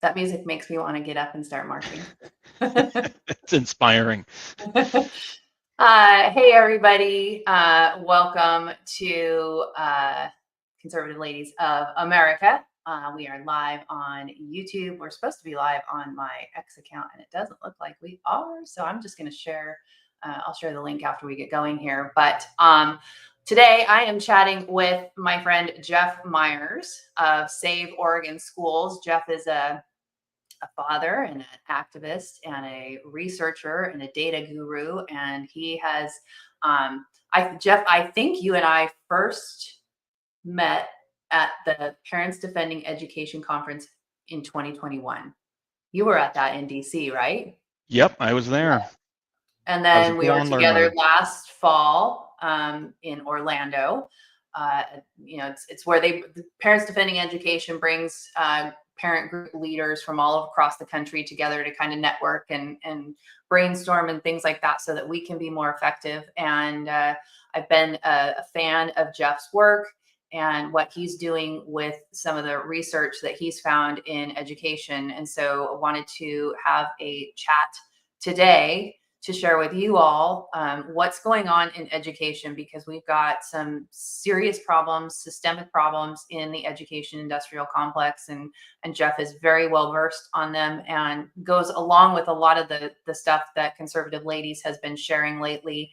That music makes me want to get up and start marching. It's inspiring. Hey, everybody. Welcome to Conservative Ladies of America. We are live on YouTube. We're supposed to be live on my X account, and it doesn't look like we are. So I'm just going to share. I'll share the link after we get going here. But today I am chatting with my friend Jeff Myers of Save Oregon Schools. Jeff is a father and an activist and a researcher and a data guru. And he has, Jeff, I think you and I first met at the Parents Defending Education Conference in 2021. You were at that in DC, right? Yep, I was there. And I was a then we were full-on together learner. last fall in Orlando. It's where the Parents Defending Education brings parent group leaders from all across the country together to kind of network and brainstorm and things like that so that we can be more effective. And I've been a fan of Jeff's work and what he's doing with some of the research that he's found in education. And so I wanted to have a chat today to share with you all what's going on in education, because we've got some serious problems, systemic problems in the education industrial complex. And Jeff is very well versed on them and goes along with a lot of the stuff that Conservative Ladies has been sharing lately,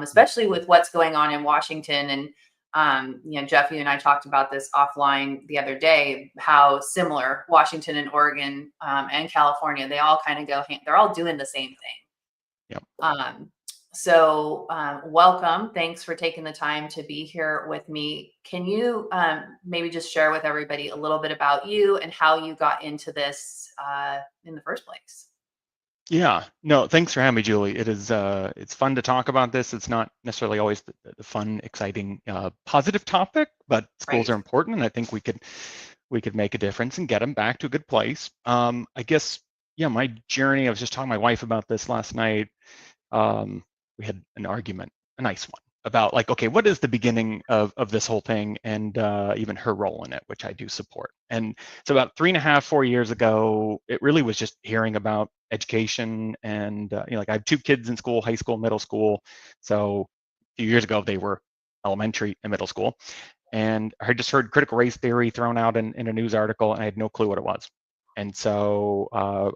especially with what's going on in Washington. And Jeff, you and I talked about this offline the other day, how similar Washington and Oregon and California, they all kind of go, they're all doing the same thing. Yep. Welcome. Thanks for taking the time to be here with me. Can you maybe just share with everybody a little bit about you and how you got into this in the first place? Yeah. No, thanks for having me, Julie. It's fun to talk about this. It's not necessarily always the fun, exciting, positive topic, but schools are important, and I think we could make a difference and get them back to a good place. I guess, yeah, my journey. I was just talking to my wife about this last night. We had an argument, a nice one, about like, okay, what is the beginning of this whole thing, and even her role in it, which I do support. And so about 3.5, 4 years ago, it really was just hearing about education, and like I have 2 kids in school, high school, middle school. So a few years ago, they were elementary and middle school, and I just heard critical race theory thrown out in a news article, and I had no clue what it was. And so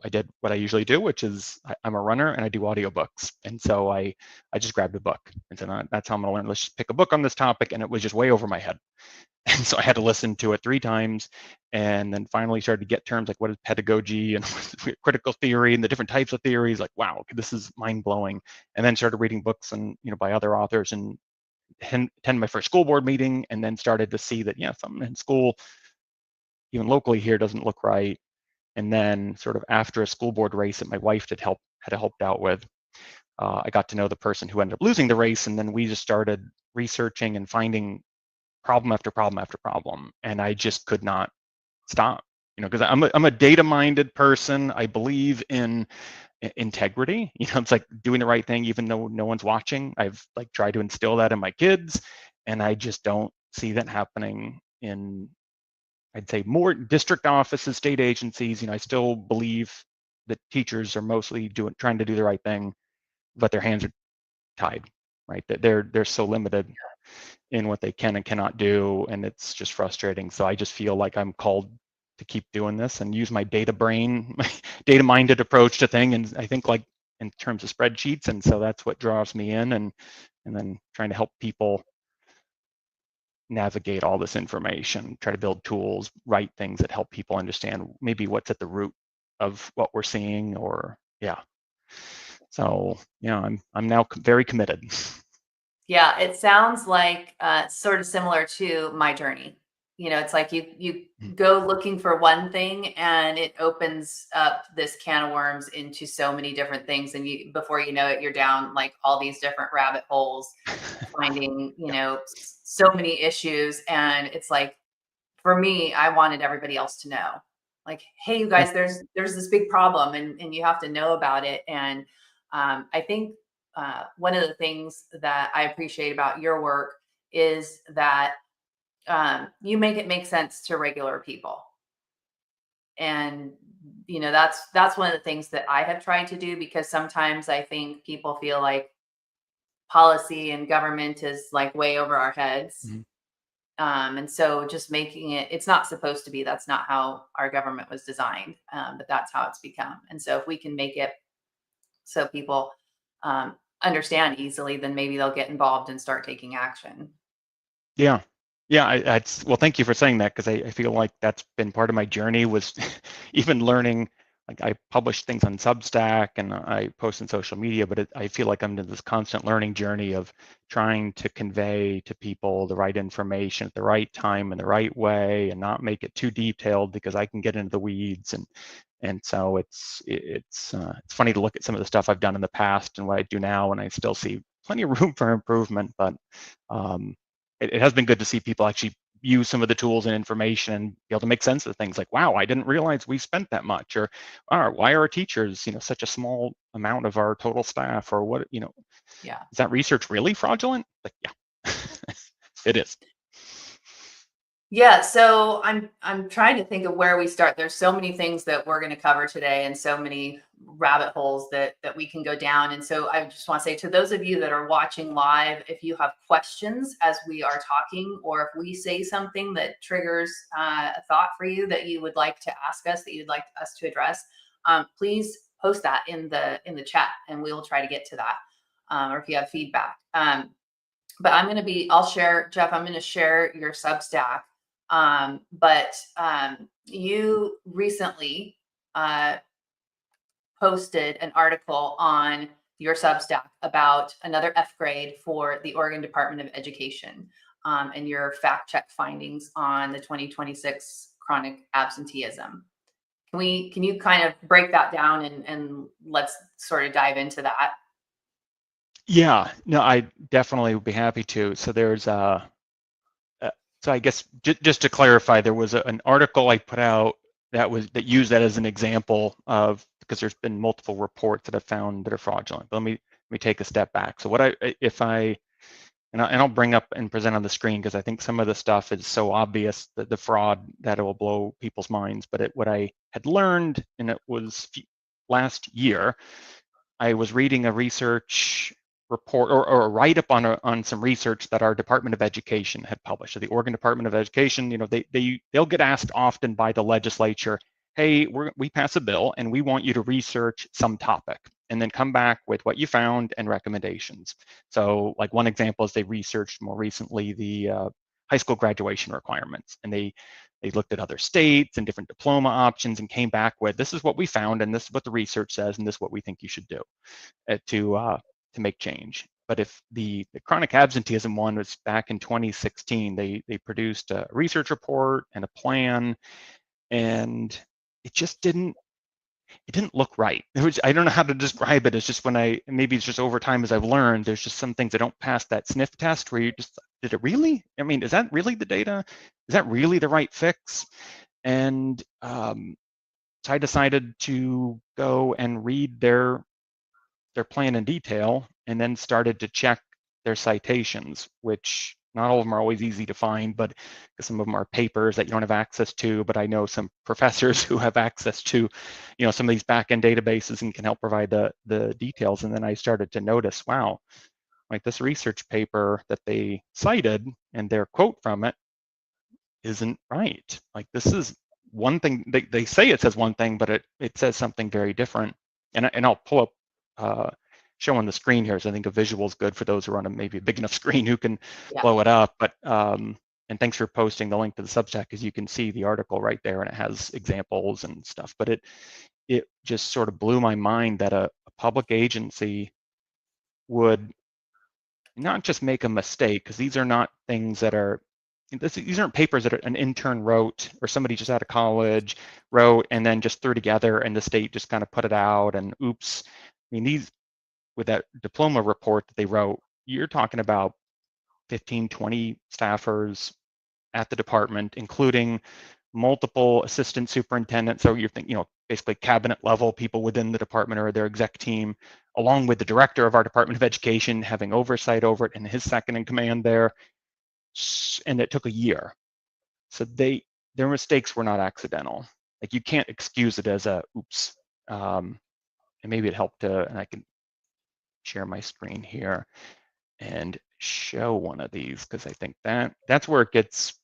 I did what I usually do, which is I'm a runner and I do audiobooks. And so I just grabbed a book and said, that's how I'm gonna learn. Let's just pick a book on this topic. And it was just way over my head. And so I had to listen to it 3 times, and then finally started to get terms like what is pedagogy and critical theory and the different types of theories. Like, wow, this is mind blowing. And then started reading books and by other authors, and attended my first school board meeting, and then started to see that something in school, even locally here, doesn't look right. And then sort of after a school board race that my wife had helped out with, I got to know the person who ended up losing the race, and then we just started researching and finding problem after problem after problem, and I just could not stop, because I'm a data-minded person. I believe in integrity. It's like doing the right thing even though no one's watching. I've like tried to instill that in my kids, and I just don't see that happening in, I'd say, more district offices, state agencies. I still believe that teachers are mostly trying to do the right thing, but their hands are tied, right? That they're so limited in what they can and cannot do, and it's just frustrating. So I just feel like I'm called to keep doing this and use my data brain, my data-minded approach to thing, and I think like in terms of spreadsheets, and so that's what draws me in, and then trying to help people navigate all this information, try to build tools, write things that help people understand maybe what's at the root of what we're seeing, or So I'm now very committed. Yeah, it sounds like sort of similar to my journey. It's like you go looking for one thing and it opens up this can of worms into so many different things. And before you know it, you're down like all these different rabbit holes, finding, so many issues. And it's like, for me, I wanted everybody else to know, like, hey, you guys, there's this big problem, and you have to know about it. And I think one of the things that I appreciate about your work is that you make it make sense to regular people. And that's one of the things that I have tried to do, because sometimes I think people feel like policy and government is like way over our heads. Mm-hmm. And so just making it's not supposed to be, that's not how our government was designed, but that's how it's become. And so if we can make it so people understand easily, then maybe they'll get involved and start taking action. Yeah. Yeah, well, thank you for saying that, because I feel like that's been part of my journey, was even learning. Like, I publish things on Substack and I post on social media, but I feel like I'm in this constant learning journey of trying to convey to people the right information at the right time and the right way, and not make it too detailed, because I can get into the weeds. And so it's funny to look at some of the stuff I've done in the past and what I do now, and I still see plenty of room for improvement. But it has been good to see people actually use some of the tools and information and be able to make sense of things, like, wow, I didn't realize we spent that much, or why are our teachers, such a small amount of our total staff, or what, Yeah. is that research really fraudulent? Like, yeah, it is. Yeah, so I'm trying to think of where we start. There's so many things that we're going to cover today, and so many rabbit holes that we can go down. And so I just want to say to those of you that are watching live, if you have questions as we are talking, or if we say something that triggers a thought for you that you would like to ask us, that you'd like us to address, please post that in the chat, and we will try to get to that. Or if you have feedback. But I'll share, Jeff, I'm going to share your Substack. But you recently posted an article on your Substack about another F grade for the Oregon Department of Education, and your fact check findings on the 2026 chronic absenteeism. Can you kind of break that down, and let's sort of dive into that? Yeah, no, I definitely would be happy to. So there's so I guess just to clarify, there was an article I put out that used that as an example of, because there's been multiple reports that I've found that are fraudulent. But let me take a step back. So I'll bring up and present on the screen, because I think some of the stuff is so obvious, that the fraud, that it will blow people's minds. But what I had learned, and it was last year, I was reading a research report, or a write-up on some research that our Department of Education had published. So the Oregon Department of Education, they'll get asked often by the legislature, hey, we pass a bill and we want you to research some topic, and then come back with what you found and recommendations. So, like, one example is they researched more recently the high school graduation requirements, and they looked at other states and different diploma options and came back with, this is what we found, and this is what the research says, and this is what we think you should do to make change. But if the chronic absenteeism one was back in 2016, they produced a research report and a plan, and it just didn't look right. I don't know how to describe it. It's just, maybe it's just over time, as I've learned, there's just some things that don't pass that sniff test, where you just, did it really? I mean, is that really the data? Is that really the right fix? And so I decided to go and read their plan in detail, and then started to check their citations, which not all of them are always easy to find, but some of them are papers that you don't have access to. But I know some professors who have access to, some of these back-end databases and can help provide the details. And then I started to notice, wow, like, this research paper that they cited and their quote from it isn't right. Like, this is one thing, they say it says one thing, but it says something very different. And I'll pull up, show on the screen here, so I think a visual is good for those who are on maybe a big enough screen who can blow it up. But and thanks for posting the link to the Substack, because you can see the article right there, and it has examples and stuff. But it just sort of blew my mind that a public agency would not just make a mistake, because these are not things that are, these aren't papers that an intern wrote, or somebody just out of college wrote and then just threw together, and the state just kind of put it out, and oops. I mean, these, with that diploma report that they wrote, you're talking about 15, 20 staffers at the department, including multiple assistant superintendents. So you're thinking, basically cabinet level people within the department or their exec team, along with the director of our Department of Education having oversight over it, and his second in command there. And it took a year. So their mistakes were not accidental. Like, you can't excuse it as a oops. And maybe it helped to, and I can share my screen here and show one of these, because I think that's where it gets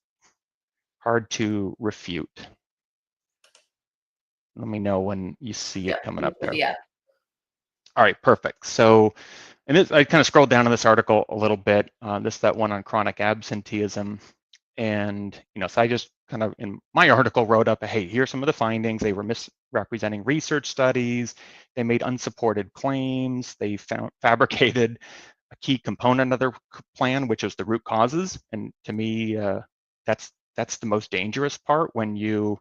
hard to refute. Let me know when you see it coming up there. Yeah. All right, perfect. So, and this, I kind of scrolled down in this article a little bit. That one on chronic absenteeism. And, so I just kind of, in my article, wrote up, hey, here's some of the findings. They were misrepresenting research studies. They made unsupported claims. They fabricated a key component of their plan, which is the root causes. And to me, that's the most dangerous part, when you're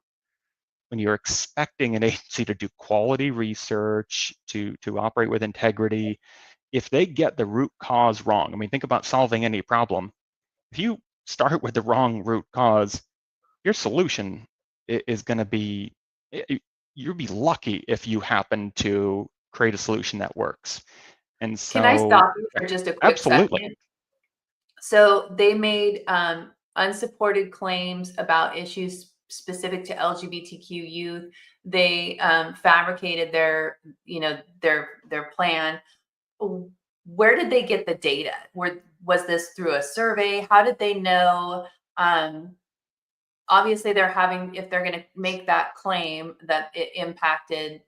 expecting an agency to do quality research, to operate with integrity. If they get the root cause wrong, I mean, think about solving any problem. If you start with the wrong root cause, your solution is going to be, you'll be lucky if you happen to create a solution that works. And so, can I stop you for just a quick absolutely. second? So they made unsupported claims about issues specific to LGBTQ youth. They fabricated their plan. Where did they get the data? Was this through a survey? How did they know? Obviously, if they're going to make that claim that it impacted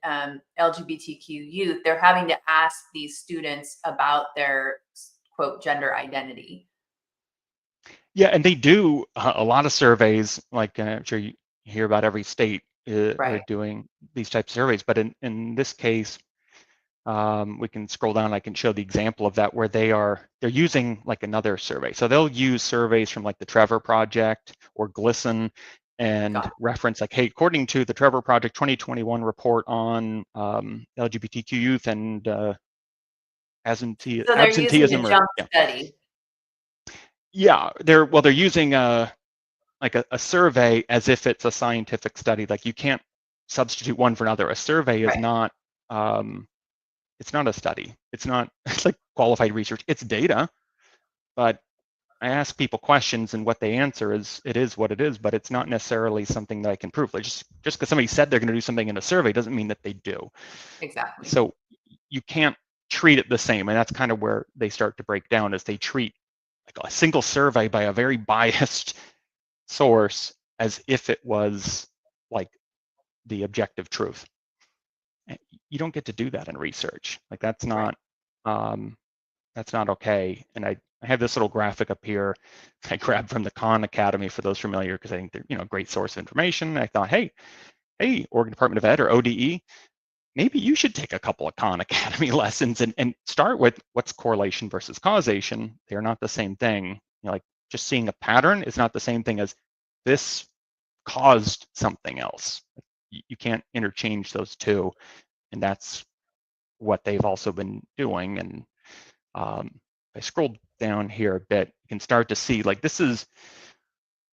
LGBTQ youth, they're having to ask these students about their quote gender identity. Yeah, and they do a lot of surveys, like I'm sure you hear about every state are doing these types of surveys. But in this case, we can scroll down. I can show the example of that, where they're using like another survey. So they'll use surveys from like the Trevor Project or GLSEN, and reference like, hey, according to the Trevor Project 2021 report on LGBTQ youth and absenteeism. So they're using a jump study. Yeah, they're using a survey as if it's a scientific study. Like, you can't substitute one for another. A survey is not it's not a study. It's like qualified research. It's data, but I ask people questions, and what they answer is what it is, but it's not necessarily something that I can prove. Like, just because somebody said they're going to do something in a survey doesn't mean that they do. Exactly. So you can't treat it the same, and that's kind of where they start to break down, as they treat like a single survey by a very biased source as if it was like the objective truth. You don't get to do that in research. Like, that's not okay. And I have this little graphic up here I grabbed from the Khan Academy, for those familiar, because I think they're a great source of information. I thought, hey, Oregon Department of Ed, or ODE, maybe you should take a couple of Khan Academy lessons and start with what's correlation versus causation. They're not the same thing. Like, just seeing a pattern is not the same thing as this caused something else. You can't interchange those two, and that's what they've also been doing. And if I scroll down here a bit, you can start to see, like, this is,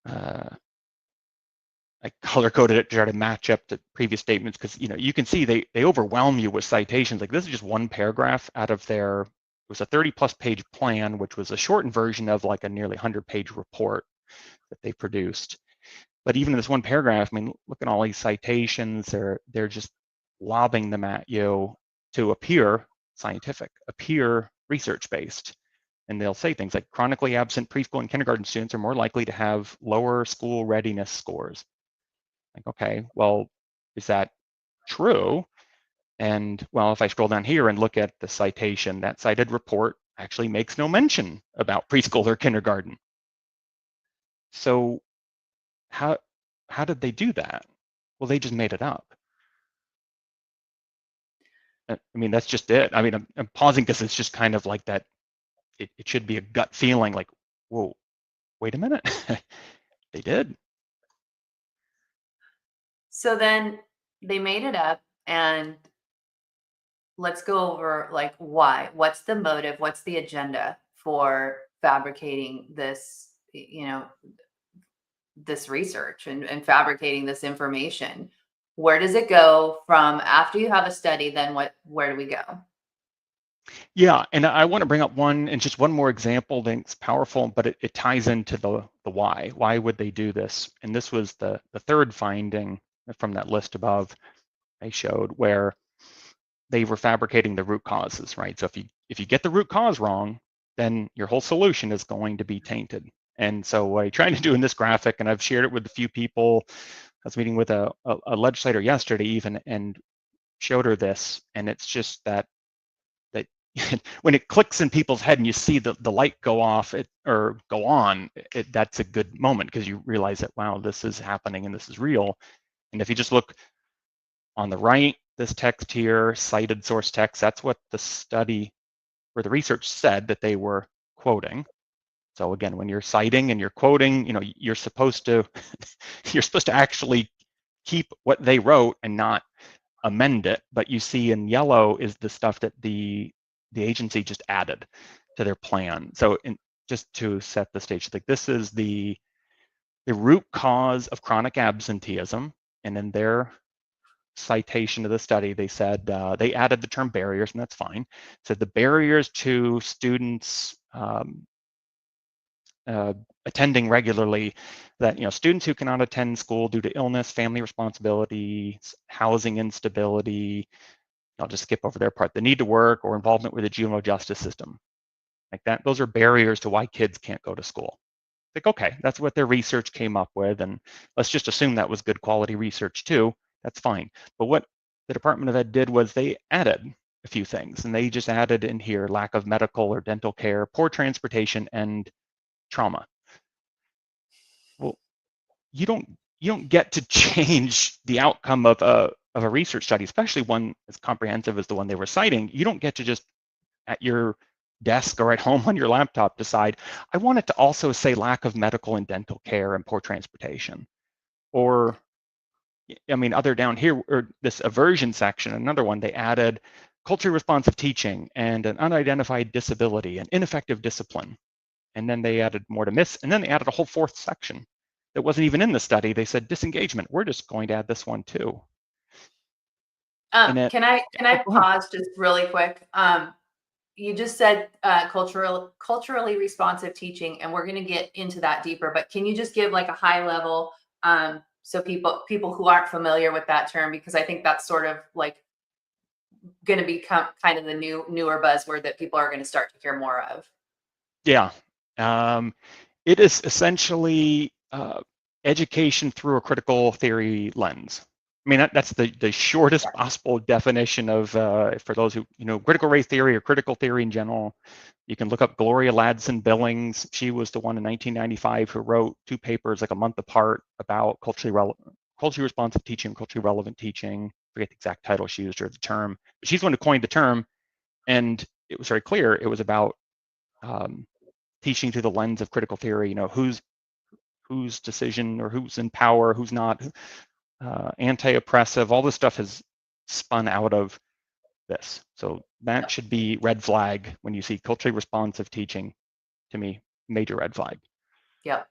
I color-coded it to try to match up to previous statements, because you can see they overwhelm you with citations. Like, this is just one paragraph out of it was a 30-plus page plan, which was a shortened version of like a nearly 100-page report that they produced. But even in this one paragraph, I mean, look at all these citations. They're just lobbing them at you to appear scientific, appear research-based. And they'll say things like, chronically absent preschool and kindergarten students are more likely to have lower school readiness scores. Like, okay, well, is that true? And well, if I scroll down here and look at the citation, that cited report actually makes no mention about preschool or kindergarten. So how did they do that? Well, they just made it up. I mean, that's just it. I mean, I'm pausing because it's just kind of like that. It should be a gut feeling, like, whoa, wait a minute. They did. So then they made it up, and let's go over like why. What's the motive? What's the agenda for fabricating this, this research and fabricating this information? Where does it go from after you have a study? Then where do we go? Yeah, and I want to bring up just one more example that's powerful, but it ties into the why. Why would they do this? And this was the third finding from that list above I showed, where they were fabricating the root causes, right? So if you get the root cause wrong, then your whole solution is going to be tainted. And so what I tried to do in this graphic, and I've shared it with a few people, I was meeting with a legislator yesterday even, and showed her this, and it's just that when it clicks in people's head and you see the light go off or go on, that's a good moment, because you realize that, wow, this is happening and this is real. And if you just look on the right, this text here, cited source text, that's what the study or the research said that they were quoting. So again, when you're citing and you're quoting, you're supposed to actually keep what they wrote and not amend it. But you see in yellow is the stuff that the agency just added to their plan. So just to set the stage, like this is the root cause of chronic absenteeism, and in their citation of the study, they said they added the term barriers, and that's fine. Said the barriers to students attending regularly, that students who cannot attend school due to illness, family responsibilities, housing instability. I'll just skip over their part. The need to work or involvement with the juvenile justice system, like that. Those are barriers to why kids can't go to school. Like, okay, that's what their research came up with, and let's just assume that was good quality research too. That's fine. But what the Department of Ed did was they added a few things, and they just added in here lack of medical or dental care, poor transportation, and trauma. Well, you don't get to change the outcome of a research study, especially one as comprehensive as the one they were citing. You don't get to just at your desk or at home on your laptop decide, I want it to also say lack of medical and dental care and poor transportation. Or, I mean, other down here, or this aversion section, another one, they added culturally responsive teaching and an unidentified disability and ineffective discipline. And then they added more to miss, and then they added a whole fourth section that wasn't even in the study. They said disengagement. We're just going to add this one too. Can I pause just really quick? You just said culturally responsive teaching, and we're going to get into that deeper. But can you just give like a high level, so people who aren't familiar with that term, because I think that's sort of like going to become kind of the newer buzzword that people are going to start to hear more of. Yeah, it is essentially education through a critical theory lens. I mean, that's the shortest possible definition of, for those who, critical race theory or critical theory in general. You can look up Gloria Ladson Billings. She was the one in 1995 who wrote 2 papers like a month apart about culturally responsive teaching, culturally relevant teaching. I forget the exact title she used or the term, but she's the one who coined the term. And it was very clear. It was about teaching through the lens of critical theory, whose decision or who's in power, who's not, anti-oppressive, all this stuff has spun out of this. So that should be red flag when you see culturally responsive teaching. To me, major red flag. Yep.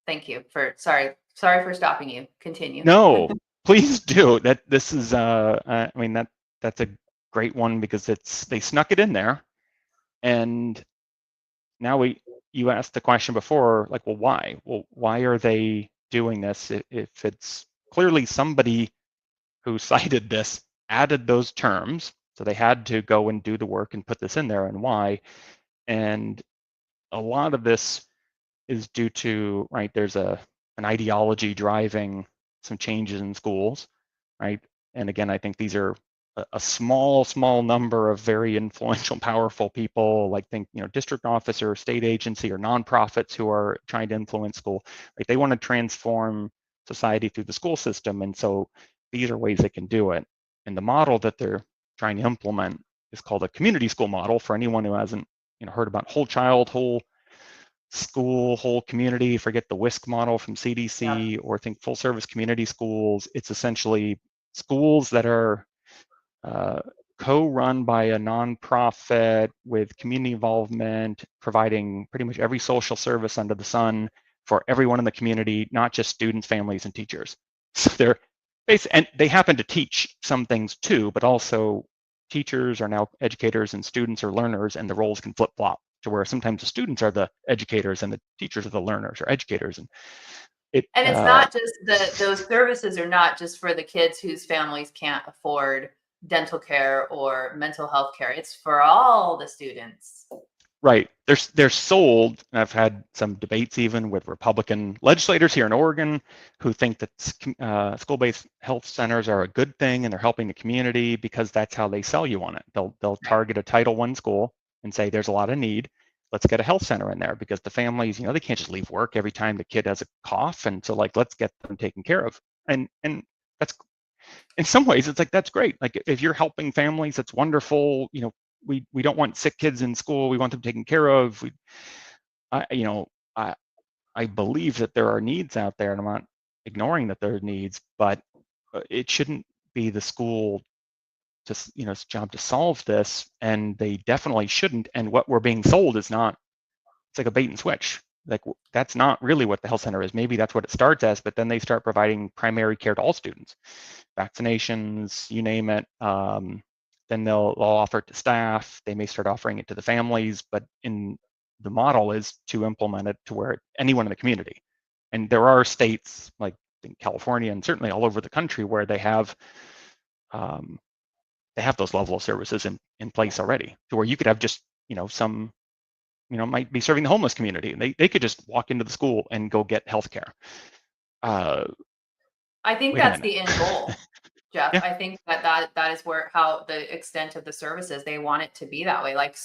Thank you for, sorry for stopping you. Continue. No, please do. This is, I mean, that's a great one, because they snuck it in there. And now you asked the question before, like, well, why? Well, why are they doing this if it's clearly somebody who cited this added those terms, so they had to go and do the work and put this in there, and why? And a lot of this is due to, right, there's an ideology driving some changes in schools, right? And again, I think these are a small number of very influential, powerful people, like think, district officer, state agency, or nonprofits who are trying to influence school. Like, they want to transform society through the school system, and so these are ways they can do it. And the model that they're trying to implement is called a community school model. For anyone who hasn't, heard about whole child, whole school, whole community, forget the WISC model from CDC, or think full service community schools. It's essentially schools that are co-run by a nonprofit with community involvement, providing pretty much every social service under the sun for everyone in the community, not just students, families, and teachers. So and they happen to teach some things too, but also teachers are now educators and students are learners, and the roles can flip-flop to where sometimes the students are the educators and the teachers are the learners or educators. And It And it's not just those services are not just for the kids whose families can't afford dental care or mental health care. It's for all the students. Right. They're sold, and I've had some debates even with Republican legislators here in Oregon who think that school-based health centers are a good thing and they're helping the community because that's how they sell you on it. They'll target a Title I school and say there's a lot of need. Let's get a health center in there because the families, they can't just leave work every time the kid has a cough, and so like let's get them taken care of. And that's, in some ways it's like that's great. Like if you're helping families, that's wonderful. We don't want sick kids in school. We want them taken care of. I, you know, I, I believe that there are needs out there, and I'm not ignoring that there are needs, but it shouldn't be the school its job to solve this, and they definitely shouldn't. And what we're being sold is not. It's like a bait and switch. Like that's not really what the health center is. Maybe that's what it starts as, but then they start providing primary care to all students, vaccinations, you name it. Then they'll offer it to staff. They may start offering it to the families, but in the model is to implement it to where anyone in the community. And there are states like in California and certainly all over the country where they have those level of services in place already, to where you could have just some might be serving the homeless community, and they could just walk into the school and go get health care. I think Wait a that's minute. the end goal, Jeff. Yeah. I think that is how the extent of the services, they want it to be that way. Like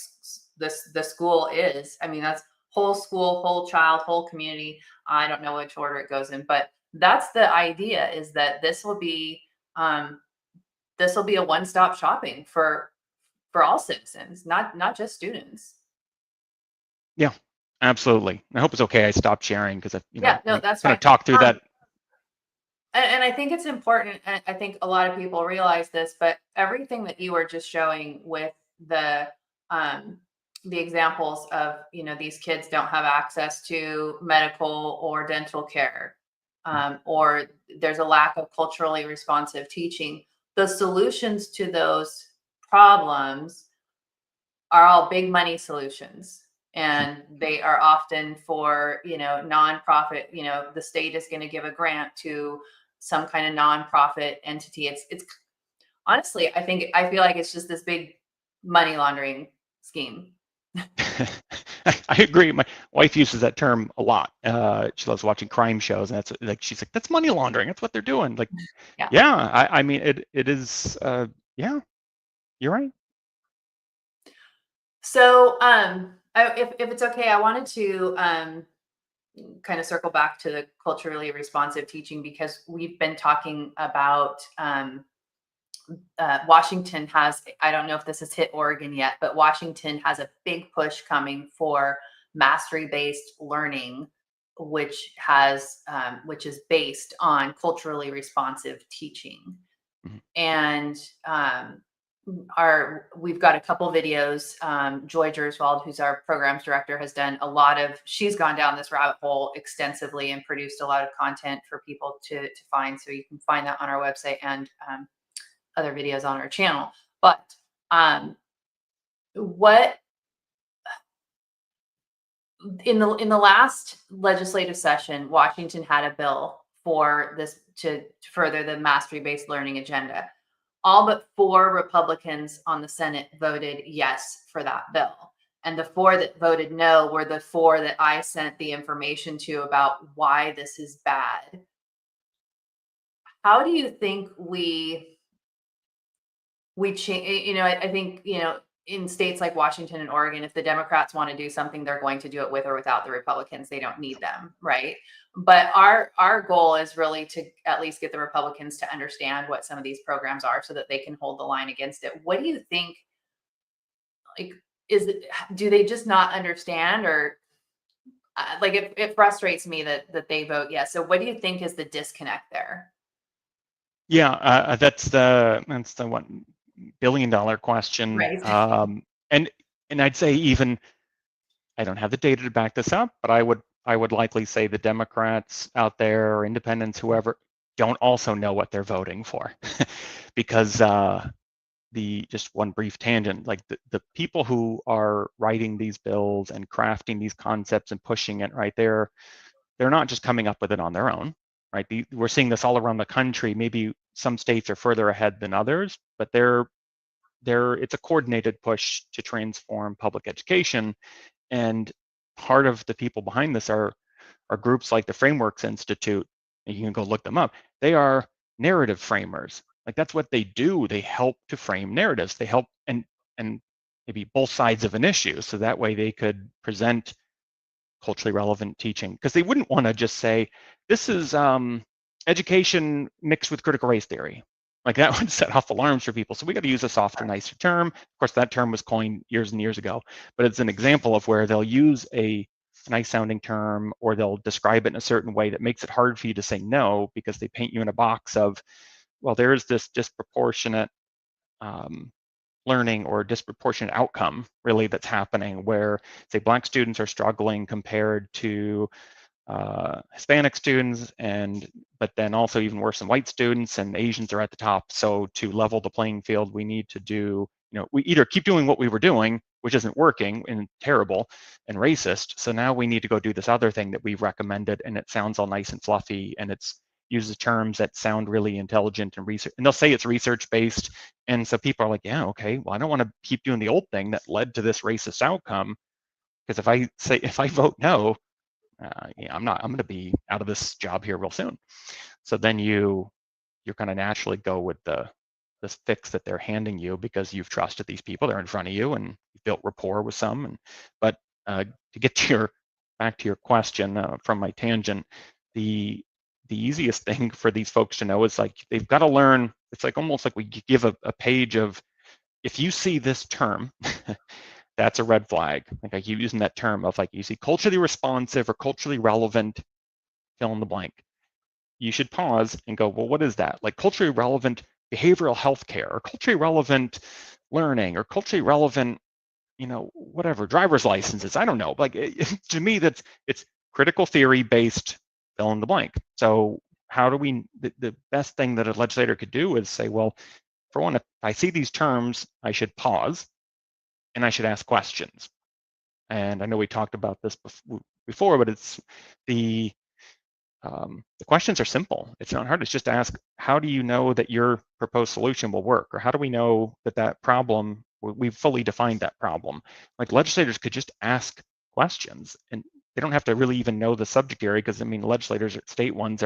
the school is, I mean, that's whole school, whole child, whole community. I don't know which order it goes in, but that's the idea, is that this will be a one-stop shopping for all citizens, not just students. Yeah, absolutely. I hope it's okay. I stopped sharing because Yeah, no, that's kind fine. of talk through that. And I think it's important, and I think a lot of people realize this, but everything that you were just showing with um, the examples of, these kids don't have access to medical or dental care, or there's a lack of culturally responsive teaching. The solutions to those problems are all big money solutions, and they are often for nonprofit. The state is going to give a grant to some kind of nonprofit entity. It's honestly, I feel like it's just this big money laundering scheme. I agree. My wife uses that term a lot. She loves watching crime shows, and that's like she's like, that's money laundering. That's what they're doing. Like, yeah. I mean, it is. Yeah, you're right. So, if it's okay, I wanted to kind of circle back to the culturally responsive teaching, because we've been talking about Washington has, I don't know if this has hit Oregon yet, but Washington has a big push coming for mastery-based learning, which is based on culturally responsive teaching. Mhm. And we've got a couple videos. Joy Gerswald, who's our programs director, has done a lot of, she's gone down this rabbit hole extensively and produced a lot of content for people to find. So you can find that on our website and other videos on our channel. But what in the last legislative session, Washington had a bill for this to further the mastery-based learning agenda. All but 4 Republicans on the Senate voted yes for that bill. And the 4 that voted no were the 4 that I sent the information to about why this is bad. How do you think we change? I think, in states like Washington and Oregon, if the Democrats want to do something, they're going to do it with or without the Republicans. They don't need them, right? But our goal is really to at least get the Republicans to understand what some of these programs are, so that they can hold the line against it. What do you think? Like, do they just not understand, or like it frustrates me that they vote yes. So what do you think is the disconnect there? Yeah, that's the $1 billion question. Right. And I'd say, even I don't have the data to back this up, but I would likely say the Democrats out there, or independents, whoever, don't also know what they're voting for, because just one brief tangent, like the people who are writing these bills and crafting these concepts and pushing it right there, they're not just coming up with it on their own, right? We're seeing this all around the country. Maybe some states are further ahead than others, but it's a coordinated push to transform public education. And part of the people behind this are groups like the Frameworks Institute, and you can go look them up. They are narrative framers. Like, that's what they do. They help to frame narratives. They help and maybe both sides of an issue, so that way they could present culturally relevant teaching, because they wouldn't want to just say, this is education mixed with critical race theory. Like, that would set off alarms for people. So we got to use a softer, nicer term. Of course, that term was coined years and years ago, but it's an example of where they'll use a nice sounding term, or they'll describe it in a certain way that makes it hard for you to say no, because they paint you in a box of, well, there is this disproportionate learning or disproportionate outcome really that's happening, where, say, Black students are struggling compared to Hispanic students, but then also even worse than white students, and Asians are at the top. So to level the playing field, we need to do, we either keep doing what we were doing, which isn't working and terrible and racist. So now we need to go do this other thing that we've recommended, and it sounds all nice and fluffy, and it's uses terms that sound really intelligent and research, and they'll say it's research based. And so people are like, yeah, okay, well, I don't want to keep doing the old thing that led to this racist outcome, because if I vote no, I'm going to be out of this job here real soon. So then you kind of naturally go with this fix that they're handing you, because you've trusted these people, they're in front of you, and you've built rapport with some. But to get to back to your question from my tangent, the easiest thing for these folks to know is, like, they've got to learn. It's like almost like we give a page of, if you see this term, that's a red flag. Like, I keep using that term of, like, you see culturally responsive or culturally relevant, fill in the blank. You should pause and go, well, what is that? Like, culturally relevant behavioral health care, or culturally relevant learning, or culturally relevant, whatever, driver's licenses. I don't know. Like, to me, it's critical theory based, fill in the blank. So how do the best thing that a legislator could do is say, well, for one, if I see these terms, I should pause and I should ask questions. And I know we talked about this before, but it's the questions are simple. It's not hard. It's just ask, how do you know that your proposed solution will work? Or how do we know that problem, we've fully defined that problem? Like, legislators could just ask questions, and they don't have to really even know the subject area, because, legislators, state ones,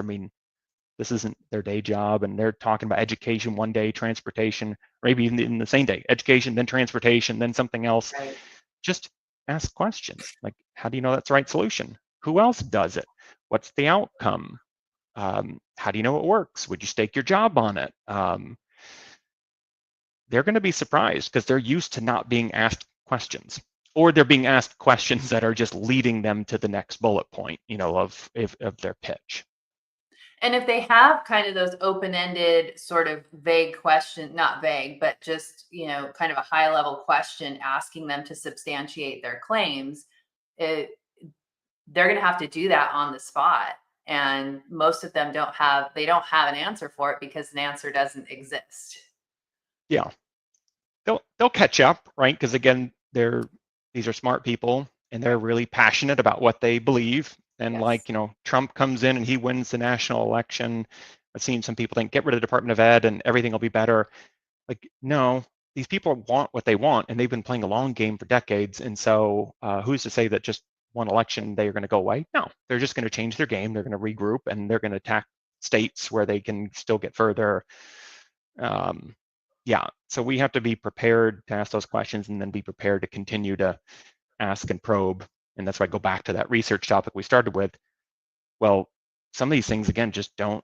this isn't their day job, and they're talking about education one day, transportation, or maybe even in the same day, education, then transportation, then something else. Right. Just ask questions. Like, how do you know that's the right solution? Who else does it? What's the outcome? How do you know it works? Would you stake your job on it? They're going to be surprised, because they're used to not being asked questions, or they're being asked questions that are just leading them to the next bullet point, of their pitch. And if they have kind of those open-ended, sort of vague question, not vague, but just, kind of a high-level question asking them to substantiate their claims, they're going to have to do that on the spot. And most of them don't have an answer for it, because an answer doesn't exist. Yeah. They'll catch up, right? Because, again, these are smart people, and they're really passionate about what they believe. And Yes. like, Trump comes in and he wins the national election. I've seen some people think, get rid of the Department of Ed and everything will be better. Like, no, these people want what they want, and they've been playing a long game for decades. And so who's to say that just one election they're going to go away? No, they're just going to change their game. They're going to regroup, and they're going to attack states where they can still get further. Yeah, so we have to be prepared to ask those questions, and then be prepared to continue to ask and probe. And that's why I go back to that research topic we started with. Well, some of these things, again, just don't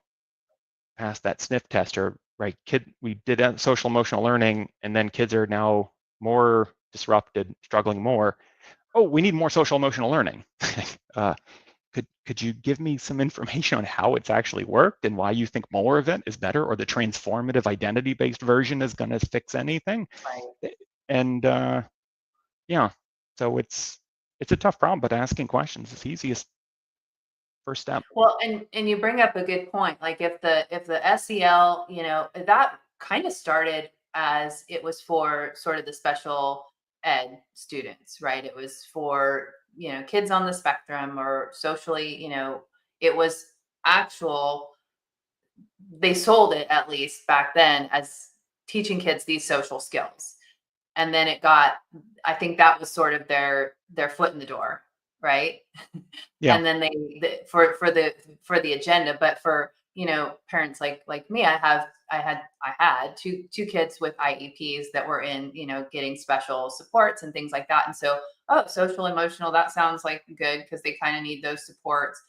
pass that sniff test. Or, right, we did social emotional learning, and then kids are now more disrupted, struggling more. Oh, we need more social emotional learning. Could you give me some information on how it's actually worked, and why you think more of it is better, or the transformative identity-based version is going to fix anything? Right. And yeah, so it's a tough problem, but asking questions is the easiest first step. Well, and you bring up a good point. Like, if the SEL, that kind of started as it was for sort of the special ed students, right? It was for, kids on the spectrum, or socially, It was actual, they sold it at least back then as teaching kids these social skills. And then it got, I think that was sort of their foot in the door, right? Yeah. And then for the agenda, but for, parents like me, I had two kids with IEPs that were in, getting special supports and things like that. And so, oh, social emotional, that sounds like good, because they kind of need those supports.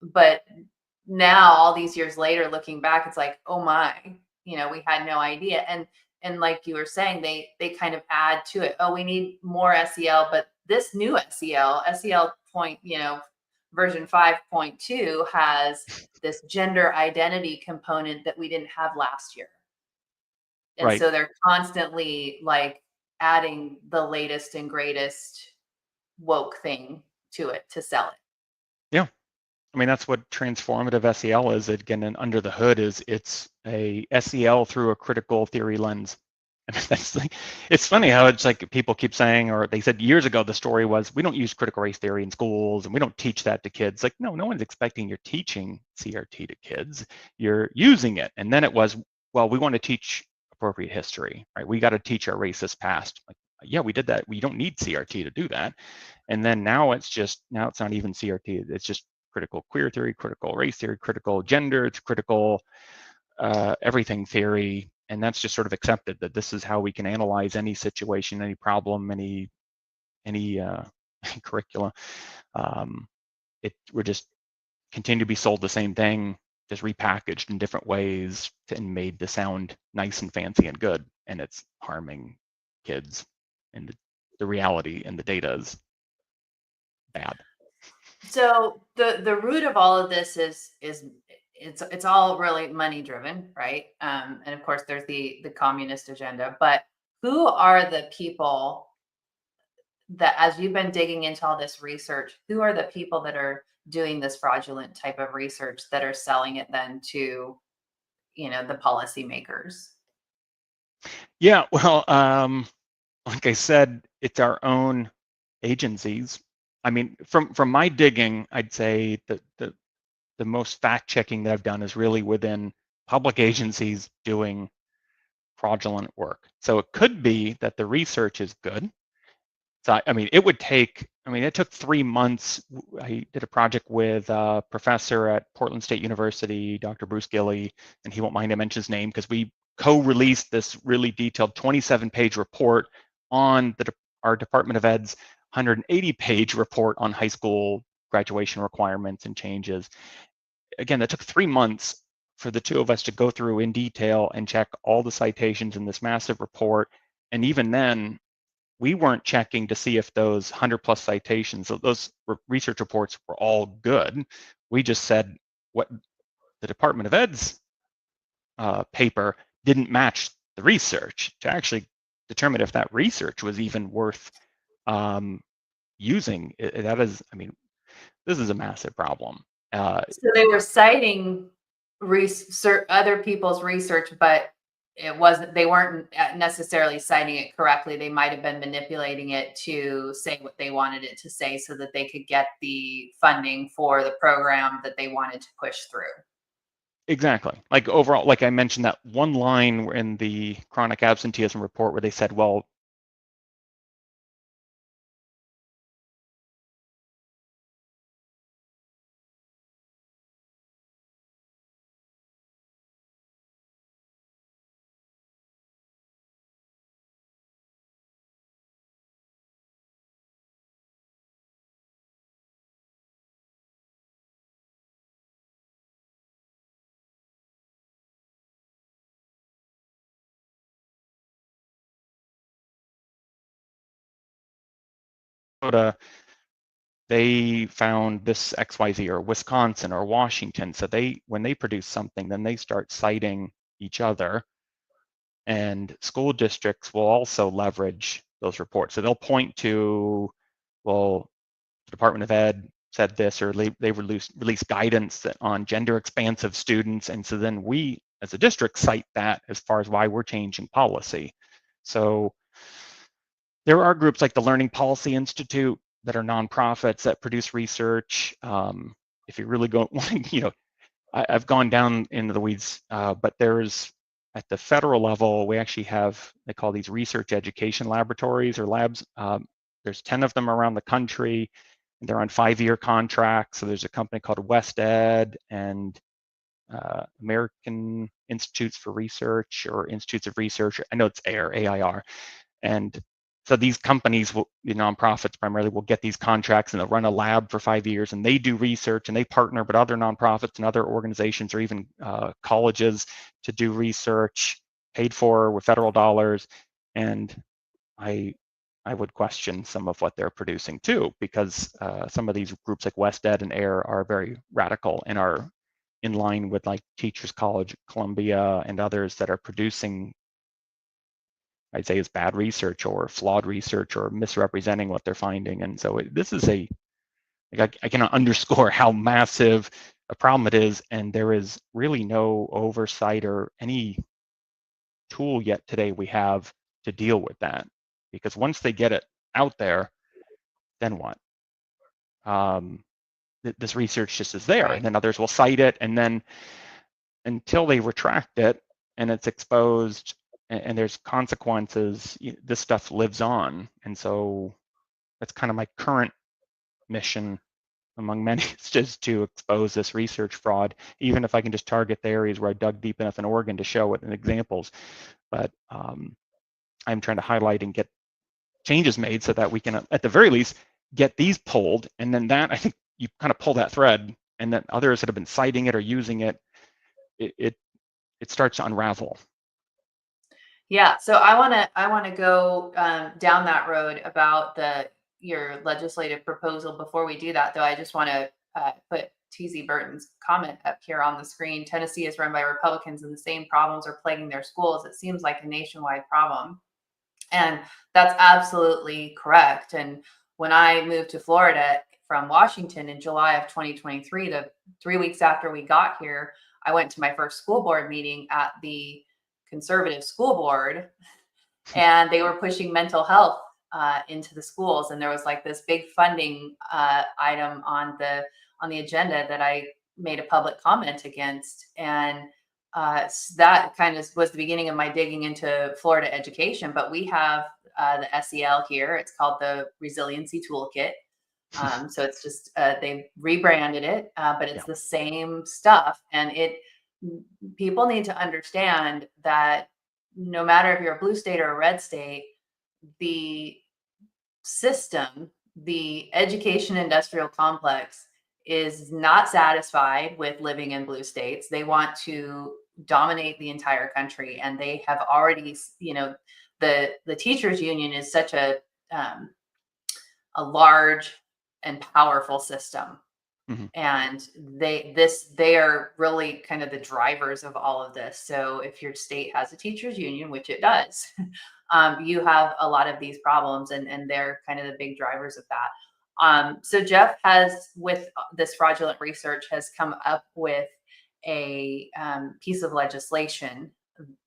But now, all these years later, looking back, it's like, oh my, we had no idea. And like you were saying, they kind of add to it. Oh, we need more SEL, but this new SEL point, version 5.2 has this gender identity component that we didn't have last year. And Right. so they're constantly like adding the latest and greatest woke thing to it to sell it. Yeah. I mean, that's what transformative SEL is. Again, and under the hood it's a SEL through a critical theory lens. I mean, that's like, it's funny how it's like people keep saying, or they said years ago, the story was, we don't use critical race theory in schools and we don't teach that to kids. Like, no one's expecting you're teaching CRT to kids. You're using it. And then it was, well, we want to teach appropriate history, right? We got to teach our racist past. Like, yeah, we did that. We don't need CRT to do that. And then now it's not even CRT. It's just critical queer theory, critical race theory, critical gender, it's critical everything theory. And that's just sort of accepted that this is how we can analyze any situation, any problem, any curricula. We're just continue to be sold the same thing, just repackaged in different ways and made to sound nice and fancy and good. And it's harming kids. And the reality and the data is bad. So the root of all of this is it's all really money driven, right? And of course, there's the communist agenda. But who are the people that, as you've been digging into all this research, who are the people that are doing this fraudulent type of research that are selling it then to, the policymakers? Yeah, well, like I said, it's our own agencies. I mean, from my digging, I'd say that the most fact checking that I've done is really within public agencies doing fraudulent work. So it could be that the research is good. So I mean, it took 3 months. I did a project with a professor at Portland State University, Dr. Bruce Gilley, and he won't mind I mention his name because we co-released this really detailed 27-page report on our Department of Ed's 180-page report on high school graduation requirements and changes. Again, that took 3 months for the two of us to go through in detail and check all the citations in this massive report. And even then, we weren't checking to see if those 100+ citations, those research reports were all good. We just said what the Department of Ed's paper didn't match the research to actually determine if that research was even worth using. That is, I mean, this is a massive problem. So they were citing other people's research, but they weren't necessarily citing it correctly. They might have been manipulating it to say what they wanted it to say so that they could get the funding for the program that they wanted to push through. Exactly. Like overall, like I mentioned, that one line in the chronic absenteeism report where they said, well, they found this XYZ, or Wisconsin or Washington. So when they produce something, then they start citing each other. And school districts will also leverage those reports. So they'll point to, well, the Department of Ed said this, or they release guidance on gender expansive students. And so then we, as a district, cite that as far as why we're changing policy. So there are groups like the Learning Policy Institute that are nonprofits that produce research. if you really go, I've gone down into the weeds, but there's at the federal level, we actually have, they call these research education laboratories or labs. There's 10 of them around the country, and they're on 5-year contracts. So there's a company called WestEd and American Institutes for Research or Institutes of Research. I know it's AIR, AIR. And so these companies, the nonprofits primarily, will get these contracts and they'll run a lab for 5 years, and they do research and they partner with other nonprofits and other organizations or even colleges to do research paid for with federal dollars. And I would question some of what they're producing too, because some of these groups like WestEd and AIR are very radical and are in line with like Teachers College, Columbia, and others that are producing, I'd say, is bad research or flawed research or misrepresenting what they're finding. And so this is I cannot underscore how massive a problem it is, and there is really no oversight or any tool yet today we have to deal with that. Because once they get it out there, then what? This research just is there, and then others will cite it, and then until they retract it and it's exposed and there's consequences, this stuff lives on. And so that's kind of my current mission among many, is just to expose this research fraud, even if I can just target the areas where I dug deep enough in Oregon to show it in examples. But I'm trying to highlight and get changes made so that we can, at the very least, get these pulled. And then that, I think you kind of pull that thread, and then others that have been citing it or using it, it starts to unravel. Yeah, so I want to go down that road about your legislative proposal. Before we do that, though, I just want to put TZ Burton's comment up here on the screen. Tennessee is run by Republicans, and the same problems are plaguing their schools. It seems like a nationwide problem, and that's absolutely correct. And when I moved to Florida from Washington in July of 2023, the 3 weeks after we got here, I went to my first school board meeting at the conservative school board, and they were pushing mental health into the schools. And there was like this big funding item on the agenda that I made a public comment against. And so that kind of was the beginning of my digging into Florida education. But we have the SEL here. It's called the Resiliency Toolkit. So it's just they rebranded it, but it's the same stuff. And people need to understand that no matter if you're a blue state or a red state, the system, the education industrial complex, is not satisfied with living in blue states. They want to dominate the entire country, and they have already, the teachers union is such a large and powerful system. Mm-hmm. And they are really kind of the drivers of all of this. So if your state has a teachers union, which it does, you have a lot of these problems, and they're kind of the big drivers of that. So Jeff has, with this fraudulent research, has come up with a piece of legislation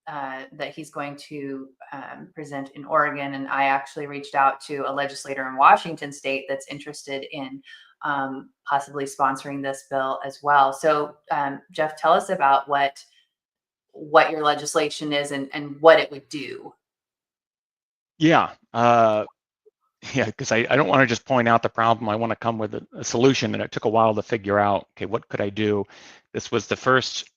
that he's going to present in Oregon. And I actually reached out to a legislator in Washington state that's interested in possibly sponsoring this bill as well. So Jeff, tell us about what your legislation is and what it would do. Yeah, because I don't want to just point out the problem. I want to come with a solution, and it took a while to figure out, okay, what could I do? This was the first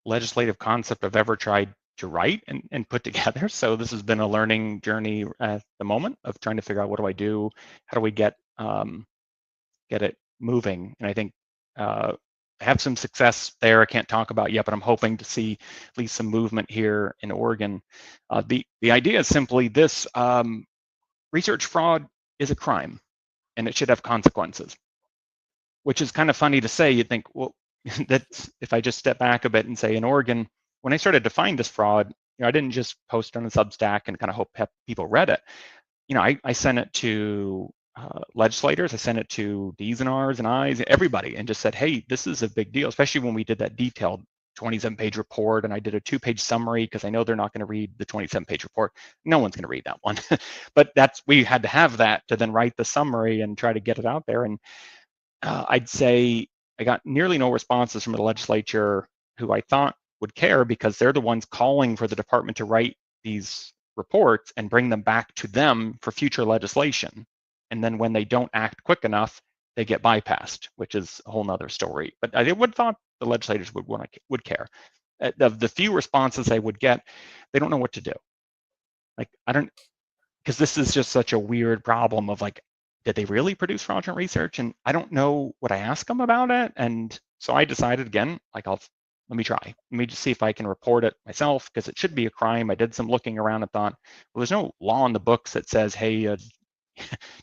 legislative concept I've ever tried to write and put together. So this has been a learning journey at the moment of trying to figure out, what do I do? How do we get it moving? And I think I have some success there I can't talk about yet, but I'm hoping to see at least some movement here in Oregon. The idea is simply this: research fraud is a crime, and it should have consequences. Which is kind of funny to say. You'd think, well, that's, if I just step back a bit and say, in Oregon, when I started to find this fraud, I didn't just post on a Substack and kind of hope people read it. I sent it to legislators, I sent it to D's and R's and I's, everybody, and just said, hey, this is a big deal, especially when we did that detailed 27-page report, and I did a 2-page summary, because I know they're not going to read the 27-page report. No one's going to read that one. But we had to have that to then write the summary and try to get it out there. And I'd say I got nearly no responses from the legislature who I thought would care, because they're the ones calling for the department to write these reports and bring them back to them for future legislation. And then when they don't act quick enough, they get bypassed, which is a whole nother story. But I would thought the legislators would care. Of the few responses they would get, they don't know what to do. Like, I don't, because this is just such a weird problem of like, did they really produce fraudulent research? And I don't know what I ask them about it. And so I decided again, like, let me try. Let me just see if I can report it myself, because it should be a crime. I did some looking around and thought, well, there's no law in the books that says, hey,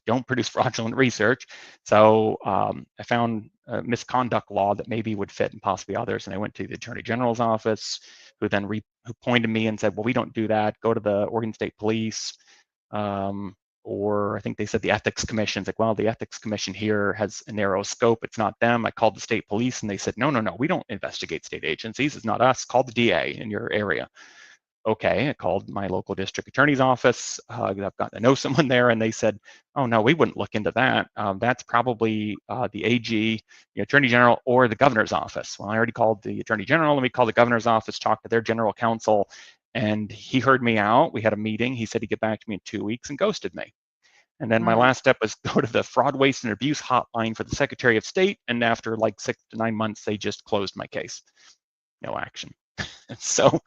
don't produce fraudulent research. So I found a misconduct law that maybe would fit, and possibly others. And I went to the Attorney General's office, who then who pointed me and said, well, we don't do that. Go to the Oregon State Police. Or I think they said the Ethics Commission. It's like, well, the Ethics Commission here has a narrow scope. It's not them. I called the state police and they said, no, we don't investigate state agencies. It's not us. Call the DA in your area. Okay, I called my local district attorney's office. I've got to know someone there, and they said, oh, no, we wouldn't look into that. That's probably the AG, the Attorney General, or the governor's office. Well, I already called the Attorney General. Let me call the governor's office, talk to their general counsel, and he heard me out. We had a meeting. He said he'd get back to me in 2 weeks and ghosted me. And then my last step was go to the Fraud, Waste, and Abuse hotline for the Secretary of State. And after like 6 to 9 months, they just closed my case. No action. So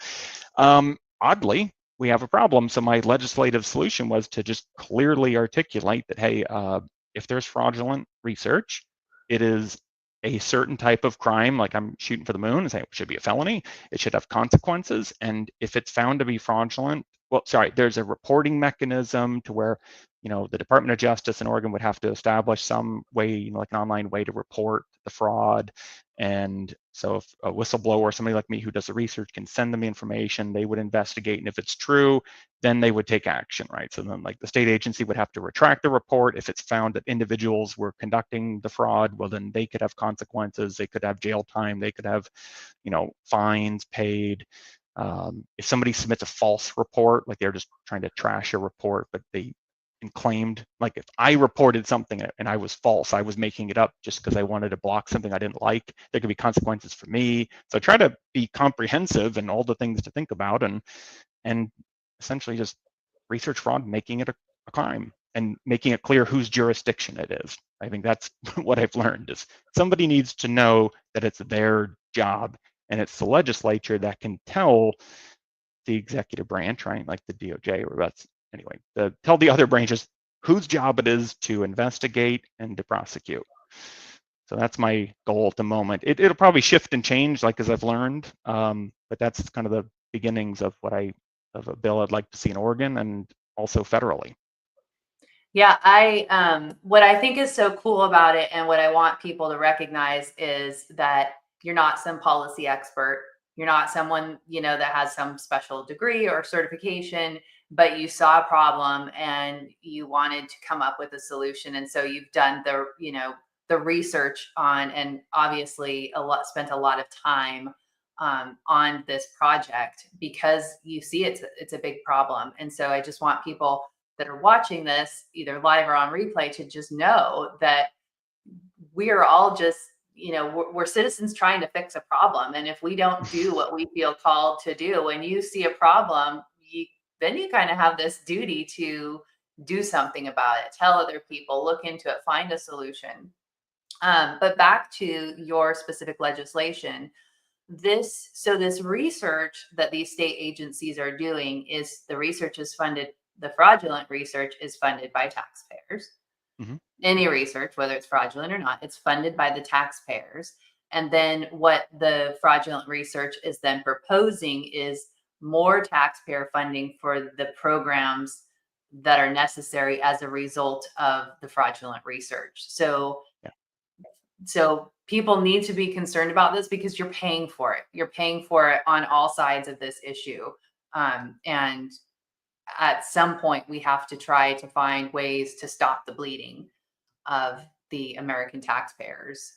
oddly, we have a problem. So my legislative solution was to just clearly articulate that, hey, if there's fraudulent research, it is a certain type of crime, like I'm shooting for the moon and saying it should be a felony. It should have consequences. And if it's found to be fraudulent, well, sorry, there's a reporting mechanism to where, the Department of Justice in Oregon would have to establish some way, like an online way to report the fraud. And so if a whistleblower or somebody like me who does the research can send them the information, they would investigate. And if it's true, then they would take action, right? So then like the state agency would have to retract the report. If it's found that individuals were conducting the fraud, well, then they could have consequences. They could have jail time. They could have, fines paid. If somebody submits a false report, like they're just trying to trash a report, but they claimed, like if I reported something and I was false, I was making it up just because I wanted to block something I didn't like, there could be consequences for me. So I try to be comprehensive and all the things to think about, and essentially just research fraud, making it a crime and making it clear whose jurisdiction it is. I think that's what I've learned, is somebody needs to know that it's their job, and it's the legislature that can tell the executive branch, right, like the DOJ, or that's anyway, tell the other branches whose job it is to investigate and to prosecute. So that's my goal at the moment. It'll probably shift and change, like as I've learned, but that's kind of the beginnings of of a bill I'd like to see in Oregon and also federally. Yeah, what I think is so cool about it, and what I want people to recognize, is that you're not some policy expert. You're not someone, that has some special degree or certification, but you saw a problem and you wanted to come up with a solution. And so you've done the research on, and obviously spent a lot of time on this project, because you see it's a big problem. And so I just want people that are watching this, either live or on replay, to just know that we are all just, we're citizens trying to fix a problem. And if we don't do what we feel called to do, when you see a problem, then you kind of have this duty to do something about it, tell other people, look into it, find a solution. But back to your specific legislation, this research that these state agencies are doing, the fraudulent research is funded by taxpayers. Mm-hmm. Any research, whether it's fraudulent or not, it's funded by the taxpayers. And then what the fraudulent research is then proposing is more taxpayer funding for the programs that are necessary as a result of the fraudulent research. So people need to be concerned about this, because you're paying for it. You're paying for it on all sides of this issue. And at some point, we have to try to find ways to stop the bleeding of the American taxpayers.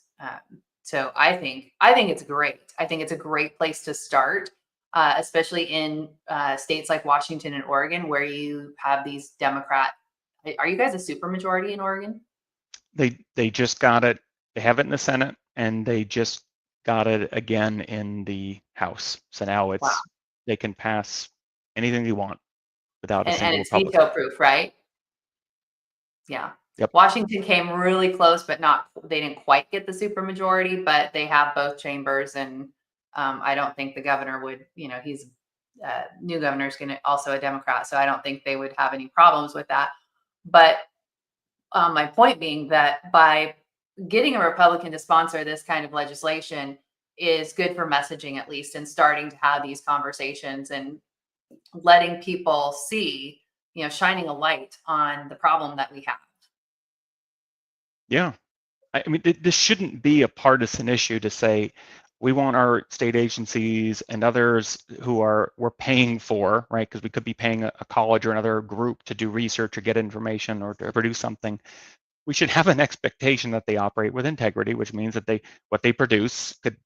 So I think it's great. I think it's a great place to start, especially in states like Washington and Oregon, where you have these Democrat. Are you guys a supermajority in Oregon? They just got it. They have it in the Senate. and they just got it again in the House. So now Wow. they can pass anything they want without a And single it's Republican. veto proof, right? Yeah. Yep. Washington came really close, but they didn't quite get the supermajority, but they have both chambers. And I don't think the governor would, he's new governor is going to also a Democrat. So I don't think they would have any problems with that. But my point being that by getting a Republican to sponsor this kind of legislation is good for messaging, at least, and starting to have these conversations and letting people see, shining a light on the problem that we have. Yeah. I mean, this shouldn't be a partisan issue to say we want our state agencies and others who we're paying for, right? Because we could be paying a college or another group to do research or get information or to produce something. We should have an expectation that they operate with integrity, which means that what they produce could,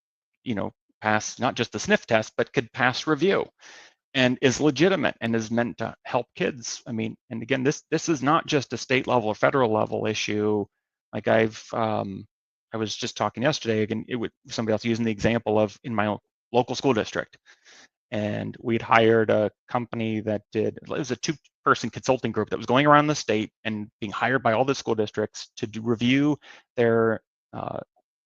pass not just the sniff test, but could pass review and is legitimate and is meant to help kids. I mean, and again, this is not just a state level or federal level issue. Like I was just talking yesterday again, somebody else using the example of in my local school district, and we'd hired a company that it was a 2-person consulting group that was going around the state and being hired by all the school districts to review their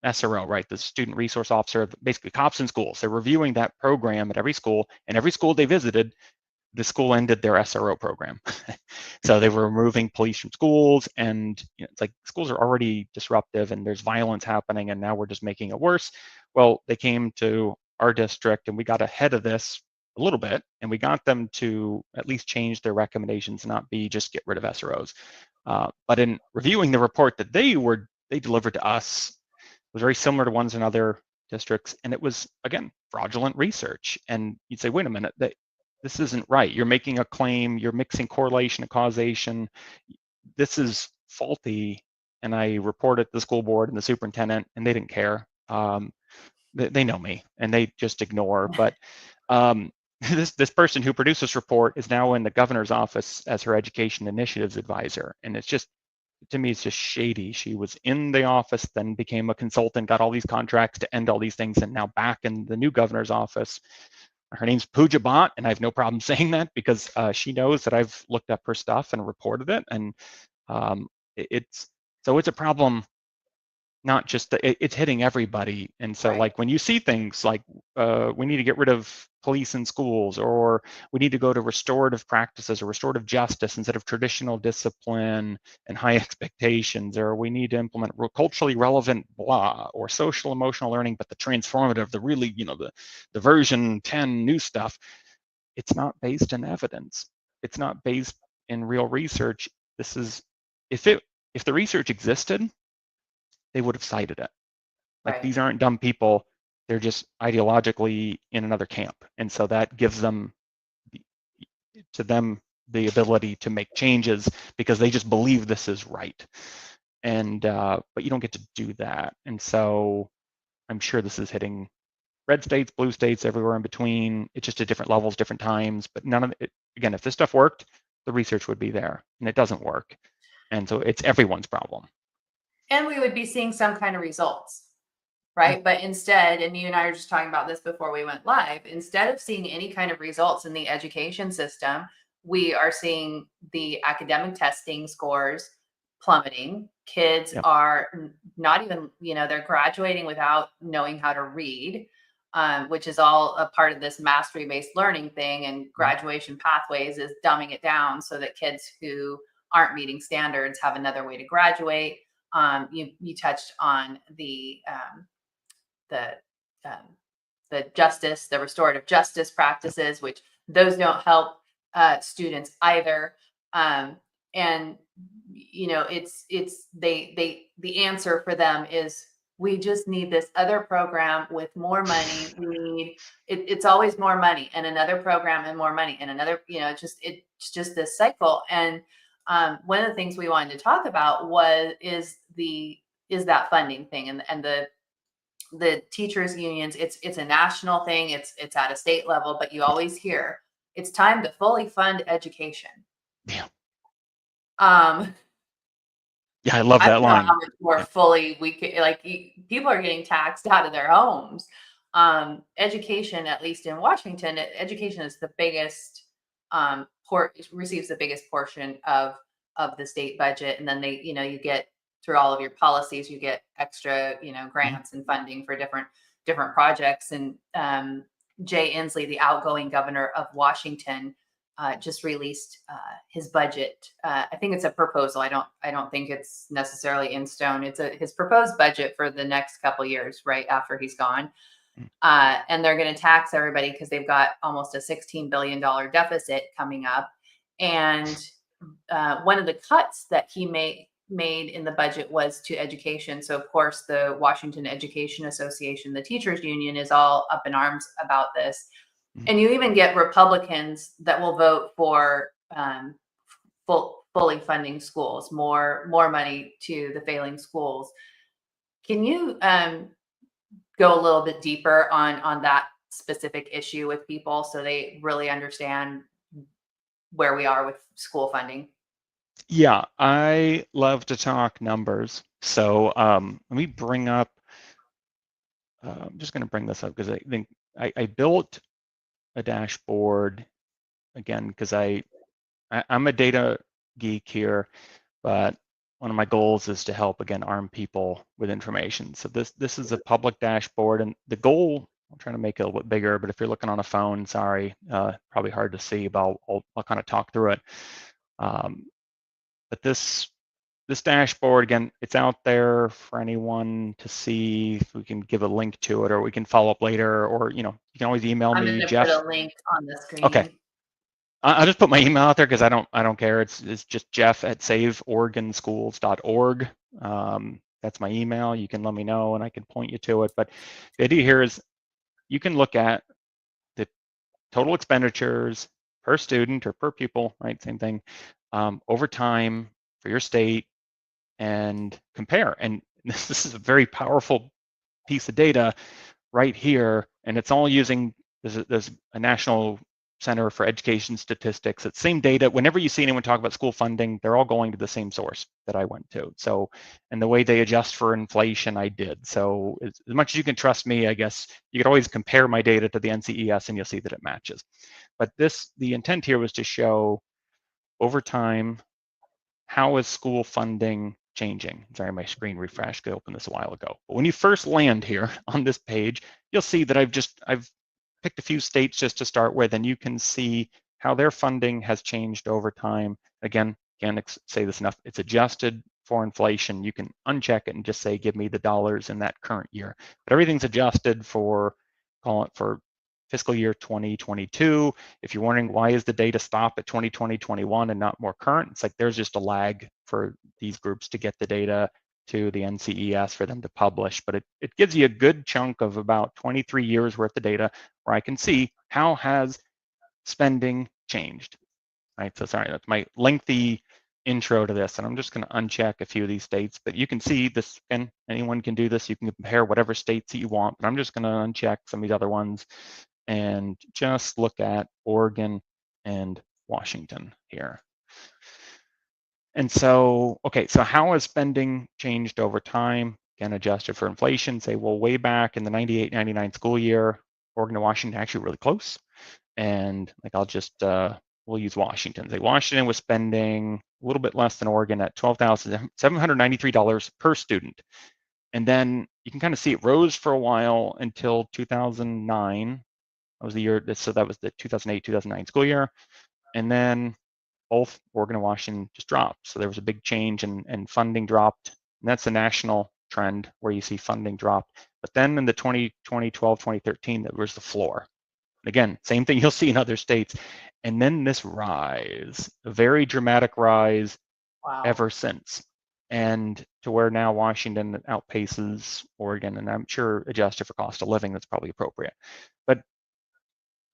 SRO, right? The student resource officer, basically cops in schools. They're reviewing that program at every school, and every school they visited, the school ended their SRO program. So they were removing police from schools, and it's like schools are already disruptive and there's violence happening, and now we're just making it worse. Well, they came to our district and we got ahead of this a little bit, and we got them to at least change their recommendations, not be just get rid of SROs. But in reviewing the report that they delivered to us, was very similar to ones in other districts, and it was, again, fraudulent research. And you'd say, wait a minute, this isn't right. You're making a claim, you're mixing correlation and causation. This is faulty. And I reported to the school board and the superintendent, and they didn't care. They know me, and they just ignore. But this person who produced this report is now in the governor's office as her education initiatives advisor, and it's just, to me, it's just shady. She was in the office, then became a consultant, got all these contracts to end all these things, and now back in the new governor's office. Her name's Pooja Bhatt, and I have no problem saying that because she knows that I've looked up her stuff and reported it, and it's a problem. Not just it's hitting everybody. And so, Right. like, when you see things like we need to get rid of police in schools, or we need to go to restorative practices or restorative justice instead of traditional discipline and high expectations, or we need to implement culturally relevant blah, or social emotional learning, but the transformative, the really, the version 10 new stuff, it's not based in evidence. It's not based in real research. This is, if the research existed, they would have cited it. Like, Right. these aren't dumb people, they're just ideologically in another camp. And so that gives them the ability to make changes because they just believe this is right. And but you don't get to do that. And so I'm sure this is hitting red states, blue states, everywhere in between. It's just at different levels, different times. But none of it, again, if this stuff worked, the research would be there, and it doesn't work. And so it's everyone's problem. And we would be seeing some kind of results, Yeah. right? But instead, and you and I were just talking about this before we went live, instead of seeing any kind of results in the education system, we are seeing the academic testing scores plummeting. Kids Yeah. are not even, they're graduating without knowing how to read, which is all a part of this mastery based learning thing. And graduation pathways is dumbing it down so that kids who aren't meeting standards have another way to graduate. You touched on the the um, the restorative justice practices, which those don't help students either. And it's the answer for them is we just need this other program with more money. We need it's always more money and another program and more money and another. It's just this cycle. And one of the things we wanted to talk about is that funding thing and the teachers unions. It's a national thing. It's at a state level, but you always hear it's time to fully fund education. Yeah. Um, Yeah, I love I that don't know line. how much more Yeah. fully we could, like, people are getting taxed out of their homes. Education, at least in Washington, education is the biggest, receives the biggest portion of the state budget. And then they, you get through all of your policies, you get extra, Mhm. grants and funding for different projects. And Jay Inslee, the outgoing governor of Washington, just released his budget. I think it's a proposal. I don't think it's necessarily in stone. It's his proposed budget for the next couple years, right after he's gone. And they're going to tax everybody because they've got almost a $16 billion deficit coming up. And one of the cuts that he made in the budget was to education. So of course, the Washington Education Association, the teachers union, is all up in arms about this. Mhm. And you even get Republicans that will vote for fully funding schools, more money to the failing schools. Can you go a little bit deeper on that specific issue with people so they really understand where we are with school funding? Yeah, I love to talk numbers. So let me bring up, I'm just going to bring this up because I think I built a dashboard again because I'm a data geek here, but one of my goals is to help again arm people with information. So this is a public dashboard, and the goal, I'm trying to make it a little bit bigger, but if you're looking on a phone, sorry, probably hard to see, but I'll kind of talk through it. But this dashboard, again, it's out there for anyone to see. If we can give a link to it, or we can follow up later, or you can always email I'm me, going to put Jeff. a link on the Okay, screen. I'll just put my email out there because I don't care. It's just jeff@saveoregonschools.org. That's my email. You can let me know and I can point you to it. But the idea here is you can look at the total expenditures per student or per pupil, right? Same thing, over time for your state and compare. And this is a very powerful piece of data right here, and it's all using, there's a National Center for Education Statistics. It's same data. Whenever you see anyone talk about school funding, they're all going to the same source that I went to. So, and the way they adjust for inflation, I did. So as much as you can trust me, I guess you could always compare my data to the NCES and you'll see that it matches. But the intent here was to show over time, how is school funding changing? Sorry, my screen refreshed. I opened this a while ago. But when you first land here on this page, you'll see that I've picked a few states just to start with, and you can see how their funding has changed over time. Again, can't say this enough. It's adjusted for inflation. You can uncheck it and just say, give me the dollars in that current year. But everything's adjusted for, call it for fiscal year 2022. If you're wondering why is the data stop at 2020, 21 and not more current, it's like there's just a lag for these groups to get the data to the NCES for them to publish. But it gives you a good chunk of about 23 years worth of data where I can see how has spending changed, right? So sorry, that's my lengthy intro to this. And I'm just going to uncheck a few of these states, but you can see this, and anyone can do this. You can compare whatever states that you want, but I'm just going to uncheck some of these other ones and just look at Oregon and Washington here. And so, okay, so how has spending changed over time? Again, adjusted for inflation, say, well, way back in the 98, 99 school year, Oregon and Washington actually really close. And like, I'll just, we'll use Washington. Say Washington was spending a little bit less than Oregon at $12,793 per student. And then you can kind of see it rose for a while until 2009. That was the year, so that was the 2008, 2009 school year. And then both Oregon and Washington just dropped. So there was a big change and funding dropped. And that's a national trend where you see funding drop. But then in the 2012, 2013, that was the floor. Again, same thing you'll see in other states. And then this rise, a very dramatic rise Wow. ever since. And to where now Washington outpaces Oregon, and I'm sure adjusted for cost of living, that's probably appropriate. But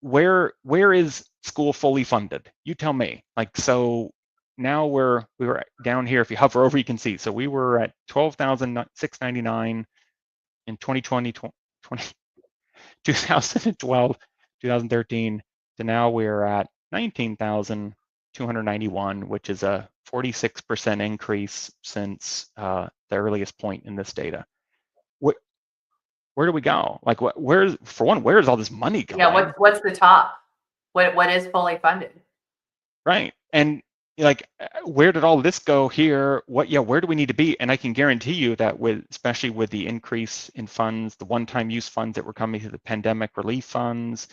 where is school fully funded? You tell me. Like, so now we were down here. If you hover over, you can see. So we were at 12,699 in 2020, 2012, 2013, to now we're at 19,200 291, which is a 46% increase since the earliest point in this data. Where do we go? Like, where's all this money going? Yeah, what's the top? What is fully funded? Right. And like, where did all this go here? Where do we need to be? And I can guarantee you that especially with the increase in funds, the one-time use funds that were coming through the pandemic relief funds,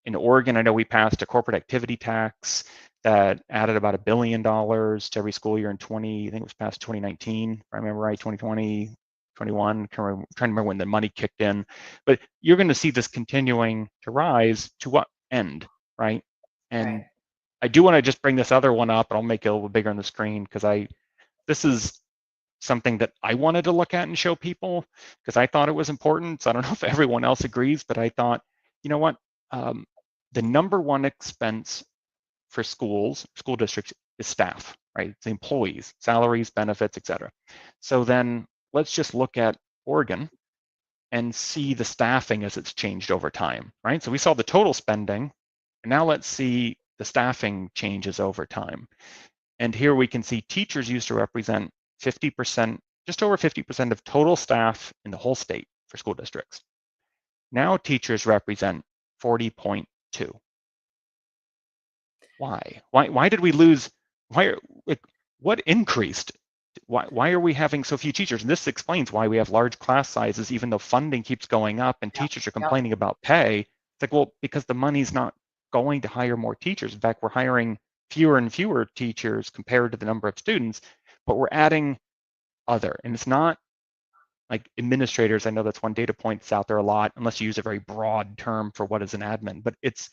in Oregon, I know we passed a corporate activity tax that added about $1 billion to every school year in I think it was passed 2019, if I remember right, 2020, 21, trying to remember when the money kicked in. But you're going to see this continuing to rise. To what end, right? And Right. I do want to just bring this other one up, and I'll make it a little bigger on the screen because this is something that I wanted to look at and show people because I thought it was important. So I don't know if everyone else agrees, but I thought, you know what? The number one expense for school districts is staff, right? It's the employees, salaries, benefits, et cetera. So then let's just look at Oregon and see the staffing as it's changed over time, right? So we saw the total spending, and now let's see the staffing changes over time. And here we can see teachers used to represent 50%, just over 50% of total staff in the whole state for school districts. Now teachers represent 40.2. Why? Why did we lose? What increased? Why are we having so few teachers? And this explains why we have large class sizes, even though funding keeps going up and teachers are complaining about pay. It's like, well, because the money's not going to hire more teachers. In fact, we're hiring fewer and fewer teachers compared to the number of students, but we're adding other. And it's not like administrators. I know that's one data point that's out there a lot, unless you use a very broad term for what is an admin. But it's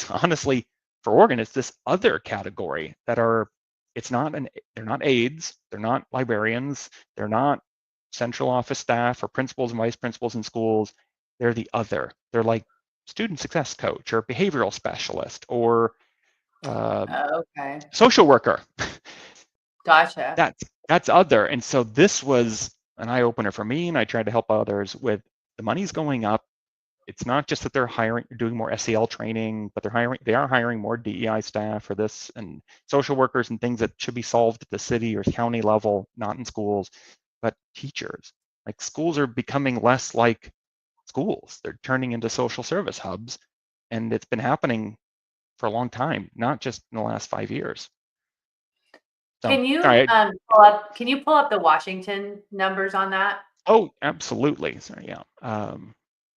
honestly, for Oregon, it's this other category that are, they're not aides, they're not librarians, they're not central office staff or principals and vice principals in schools. They're the other. They're like student success coach or behavioral specialist or Okay. social worker. Gotcha. That's other. And so this was an eye opener for me, and I tried to help others with the money's going up. It's not just that they're doing more SEL training, but they are hiring more DEI staff for this and social workers and things that should be solved at the city or county level, not in schools, but teachers. Like, schools are becoming less like schools. They're turning into social service hubs, and it's been happening for a long time, not just in the last 5 years. So, Can you sorry, pull up the Washington numbers on that? Oh, absolutely. Sorry, yeah.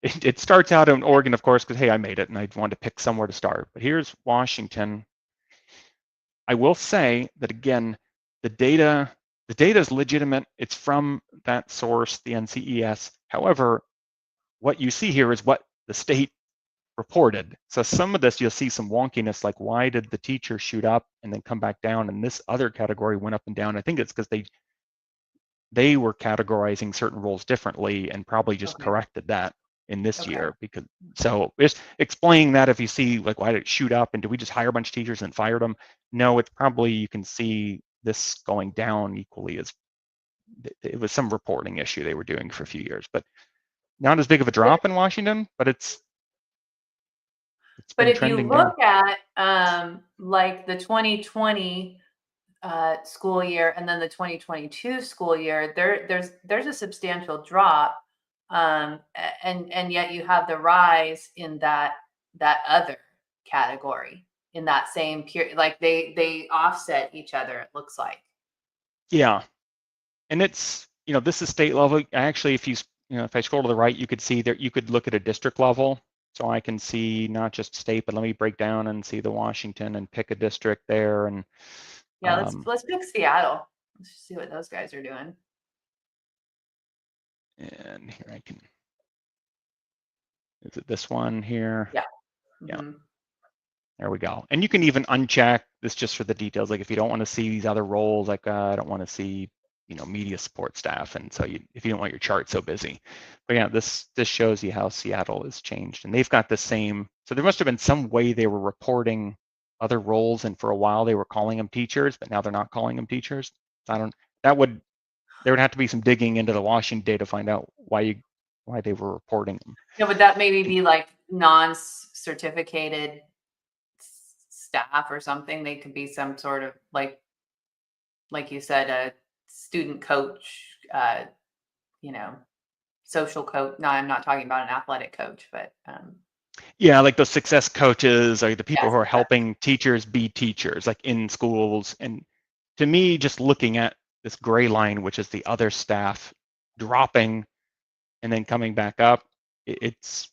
It starts out in Oregon, of course, because, hey, I made it and I wanted to pick somewhere to start. But here's Washington. I will say that, again, the data is legitimate. It's from that source, the NCES. However, what you see here is what the state reported. So some of this, you'll see some wonkiness, like why did the teacher shoot up and then come back down? And this other category went up and down. I think it's because they were categorizing certain roles differently and probably just corrected that in this year. Because so just explaining that, if you see like why did it shoot up and do we just hire a bunch of teachers and fired them? No, it's probably, you can see this going down equally as it was some reporting issue they were doing for a few years, but not as big of a drop in Washington, but it's been But if you trending down. look at like the 2020 school year and then the 2022 school year, there's a substantial drop, and yet you have the rise in that other category in that same period. Like they offset each other, it looks like. Yeah, and it's, this is state level. Actually, if if I scroll to the right, you could see that you could look at a district level. So I can see not just state, but let me break down and see the Washington and pick a district there. And yeah, let's pick Seattle. Let's just see what those guys are doing. And here I can, is it this one here? Yeah. Yeah. There we go. And you can even uncheck this just for the details. Like if you don't want to see these other roles, like I don't want to see, media support staff. And so if you don't want your chart so busy. But yeah, this shows you how Seattle has changed. And they've got the same, so there must have been some way they were reporting other roles. And for a while they were calling them teachers, but now they're not calling them teachers. There would have to be some digging into the Washington data to find out why they were reporting them. Yeah, would that maybe be like non-certificated staff or something. They could be some sort of like you said, a student coach, you know, social coach. No, I'm not talking about an athletic coach, but Yeah, like those success coaches are the people yes, who are helping teachers be teachers, like in schools. And to me, just looking at this gray line, which is the other staff dropping and then coming back up, it's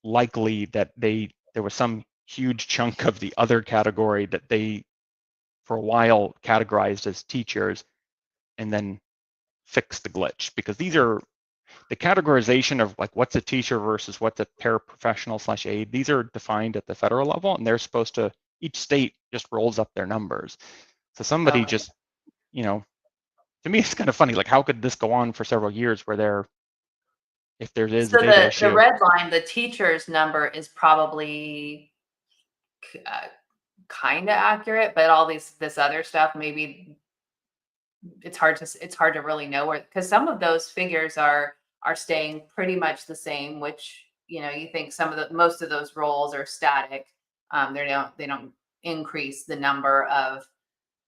likely that there was some huge chunk of the other category that they for a while categorized as teachers and then fixed the glitch, because these are the categorization of like what's a teacher versus what's a paraprofessional slash aide. These are defined at the federal level, and they're supposed to, each state just rolls up their numbers. So somebody okay. just, to me, it's kind of funny, like how could this go on for several years where if there is a So data the issue? red line, the teacher's number is probably kind of accurate, but all this other stuff, maybe it's hard to really know where, because some of those figures are staying pretty much the same, which you think most of those roles are static. They don't increase the number of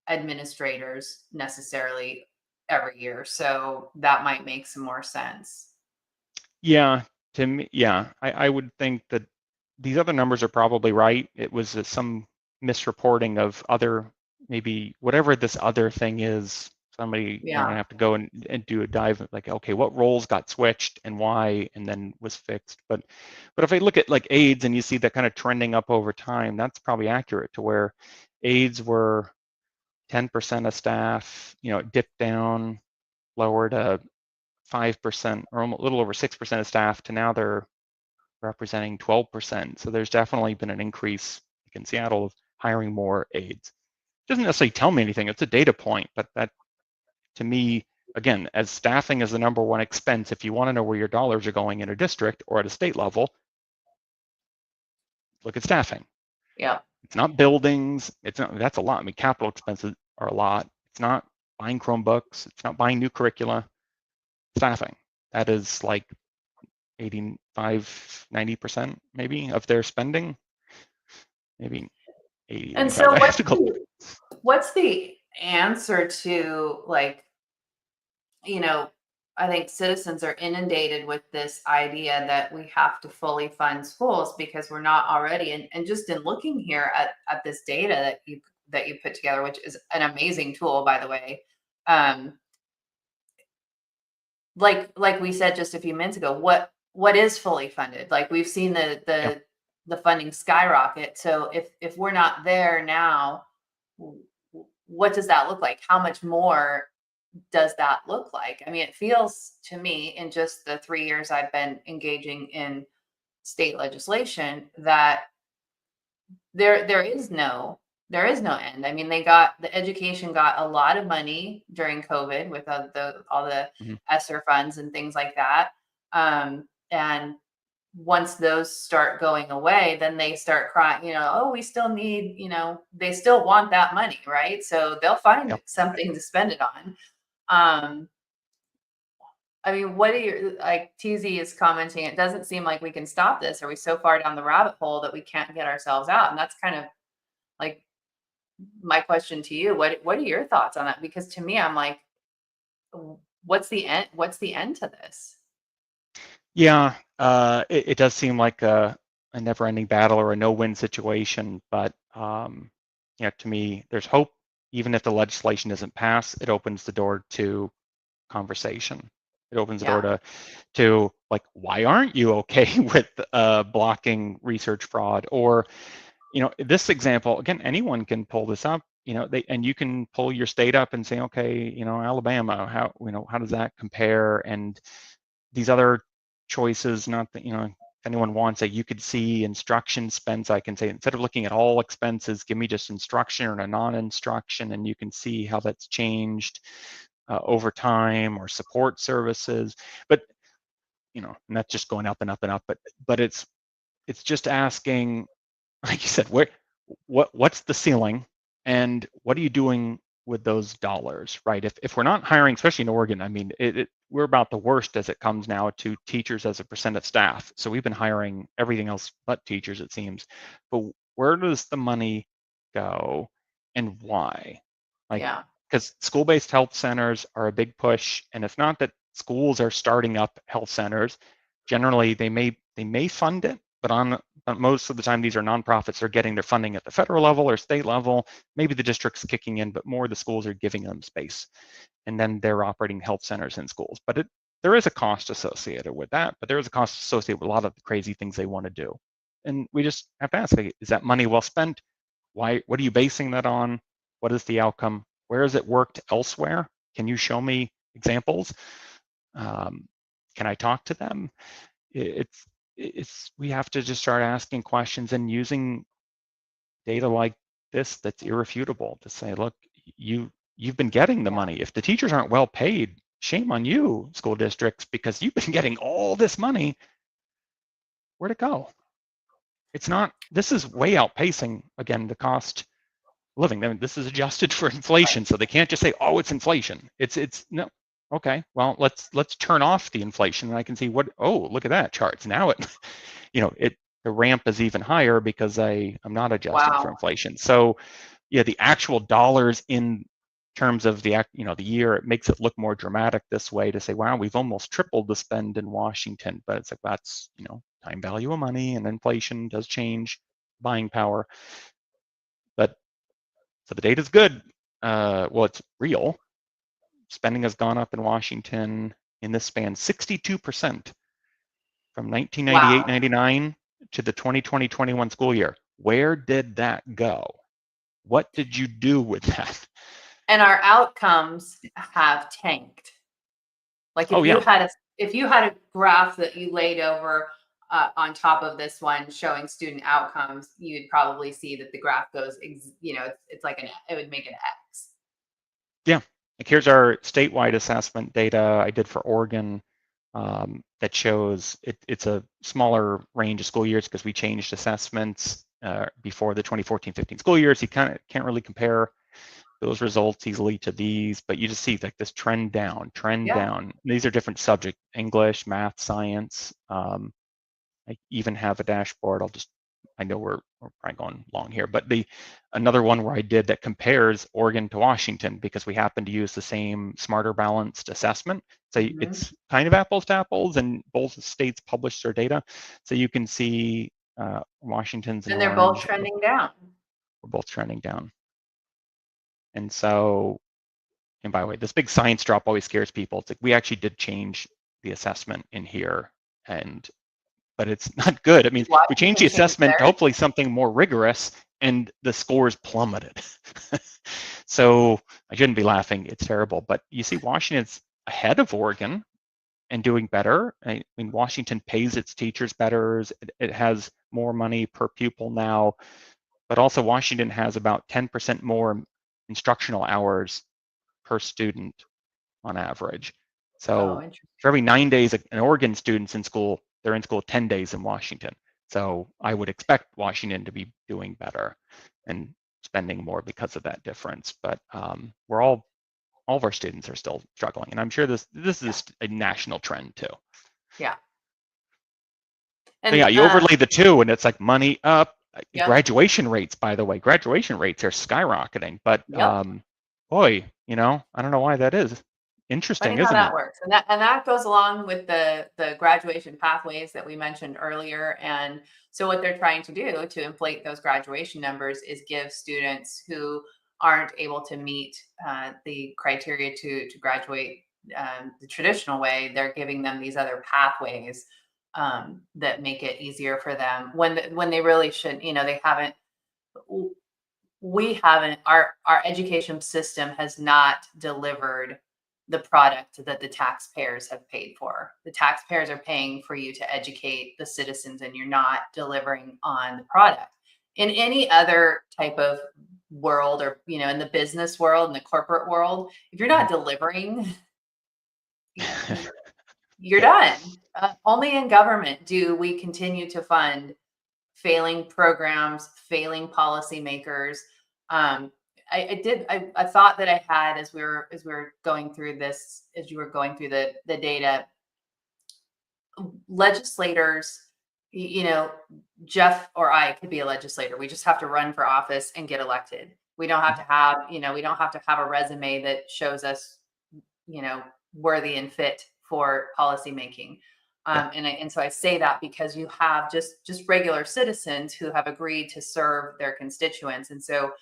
administrators necessarily every year, so that might make some more sense. Yeah, to me, yeah, I would think that these other numbers are probably right. It was some misreporting of other, maybe whatever this other thing is. Somebody, I Yeah. have to go and do a dive, like, okay, what roles got switched and why, and then was fixed. But if I look at like aides and you see that kind of trending up over time, that's probably accurate to where aides were 10% of staff, it dipped down, lower to 5% or a little over 6% of staff to now they're representing 12%. So there's definitely been an increase in Seattle of hiring more aides. It doesn't necessarily tell me anything. It's a data point, but that to me, again, as staffing is the number one expense, if you want to know where your dollars are going in a district or at a state level, look at staffing. Yeah. It's not buildings. It's not, that's a lot. I mean, capital expenses are a lot. It's not buying Chromebooks. It's not buying new curricula. Staffing. That is like 85, 90% maybe of their spending, maybe 80, And 85. so I have to go. what's the answer to, like, I think citizens are inundated with this idea that we have to fully fund schools because we're not already, and just in looking here at this data that you put together, which is an amazing tool, by the way. um like we said just a few minutes ago, what is fully funded? Like, we've seen Yeah. the funding skyrocket. So if we're not there now, what does that look like? How much more does that look like? I mean, it feels to me, in just the 3 years I've been engaging in state legislation, that there is no end. I mean, the education got a lot of money during COVID with all the Mm-hmm. ESSER funds and things like that. And once those start going away, then they start crying, oh, we still need, they still want that money, right? So they'll find Yeah. something to spend it on. Um, I mean, what are your, like, TZ is commenting, it doesn't seem like we can stop this. Are we so far down the rabbit hole that we can't get ourselves out? And that's kind of like my question to you. What are your thoughts on that? Because to me, I'm like, what's the end? What's the end to this? Yeah. It does seem like a never-ending battle or a no-win situation, but to me, there's hope. Even if the legislation doesn't pass, it opens the door to conversation. It opens the door Yeah. to like, why aren't you okay with blocking research fraud? Or, this example, again, anyone can pull this up, and you can pull your state up and say, okay, Alabama, how does that compare? And these other choices, not that, if anyone wants it, you could see instruction spends. I can say, instead of looking at all expenses, give me just instruction or a non-instruction, and you can see how that's changed over time, or support services. But and that's just going up and up and up. But it's just asking, like you said, what's the ceiling, and what are you doing with those dollars, right? If we're not hiring, especially in Oregon, I mean, we're about the worst as it comes now to teachers as a percent of staff. So we've been hiring everything else but teachers, it seems. But where does the money go and why? Like, Yeah. because school-based health centers are a big push, and it's not that schools are starting up health centers. Generally, they may fund it, but most of the time these are nonprofits. They're getting their funding at the federal level or state level. Maybe the district's kicking in, but more the schools are giving them space, and then they're operating health centers in schools. But there is a cost associated with that, but there is a cost associated with a lot of the crazy things they want to do. And we just have to ask, is that money well spent? Why? What are you basing that on? What is the outcome? Where has it worked elsewhere? Can you show me examples? Can I talk to them? It's we have to just start asking questions and using data like this that's irrefutable to say, look, you've been getting the money. If the teachers aren't well paid, shame on you, school districts, because you've been getting all this money. Where'd it go? It's not. This is way outpacing, again, the cost living. I mean, this is adjusted for inflation, so they can't just say, "Oh, it's inflation." It's no. Okay, well, let's turn off the inflation, and I can see what. Oh, look at that charts. Now it, the ramp is even higher because I'm not adjusting for inflation. So, yeah, the actual dollars in terms of the year, it makes it look more dramatic this way to say, wow, we've almost tripled the spend in Washington, but it's like that's time value of money, and inflation does change buying power. But so the data's good. Well, it's real. Spending has gone up in Washington in this span 62% from 1998-99 to the 2020-21 school year. Where did that go? What did you do with that? And our outcomes have tanked. Like if you had a graph that you laid over on top of this one showing student outcomes, you'd probably see that the graph goes, it's like it would make an X. Yeah, like here's our statewide assessment data I did for Oregon that shows it's a smaller range of school years because we changed assessments before the 2014-15 school year, so you kind of can't really compare those results easily to these, but you just see like this trend down. These are different subjects: English, math, science. I even have a dashboard. I know we're probably going long here, but another one where I did that compares Oregon to Washington because we happen to use the same smarter balanced assessment. So it's kind of apples to apples, and both states publish their data. So you can see Washington's in and orange. They're both trending down. We're both trending down. And so, and by the way, this big science drop always scares people. It's like we actually did change the assessment in here, but it's not good. I mean, we changed the assessment to hopefully something more rigorous, and the scores plummeted. So I shouldn't be laughing. It's terrible. But you see Washington's ahead of Oregon and doing better. I mean, Washington pays its teachers better. It has more money per pupil now, but also Washington has about 10% more instructional hours per student on average. So for every 9 days an Oregon student's in school, they're in school 10 days in Washington. So I would expect Washington to be doing better and spending more because of that difference. But we're all of our students are still struggling, and I'm sure this is a national trend too. Yeah. And yeah, you overlay the two, and it's like money up. Graduation rates, by the way, graduation rates are skyrocketing. But boy, I don't know why that is. Interesting, funny isn't how it? that works, and that goes along with the graduation pathways that we mentioned earlier. And so what they're trying to do to inflate those graduation numbers is give students who aren't able to meet the criteria to graduate the traditional way, they're giving them these other pathways that make it easier for them when they really should. They haven't. We haven't. Our education system has not delivered the product that the taxpayers have paid for. The taxpayers are paying for you to educate the citizens, and you're not delivering on the product. In any other type of world, or in the business world, in the corporate world, if you're not delivering, you're done. Only in government do we continue to fund failing programs, failing policymakers. I thought that I had, as we were going through this, as you were going through the data, legislators you know, Jeff or I could be a legislator. We just have to run for office and get elected. We don't have to have, we don't have to have a resume that shows us, worthy and fit for policy making. Yeah. And so I say that because you have just regular citizens who have agreed to serve their constituents. And so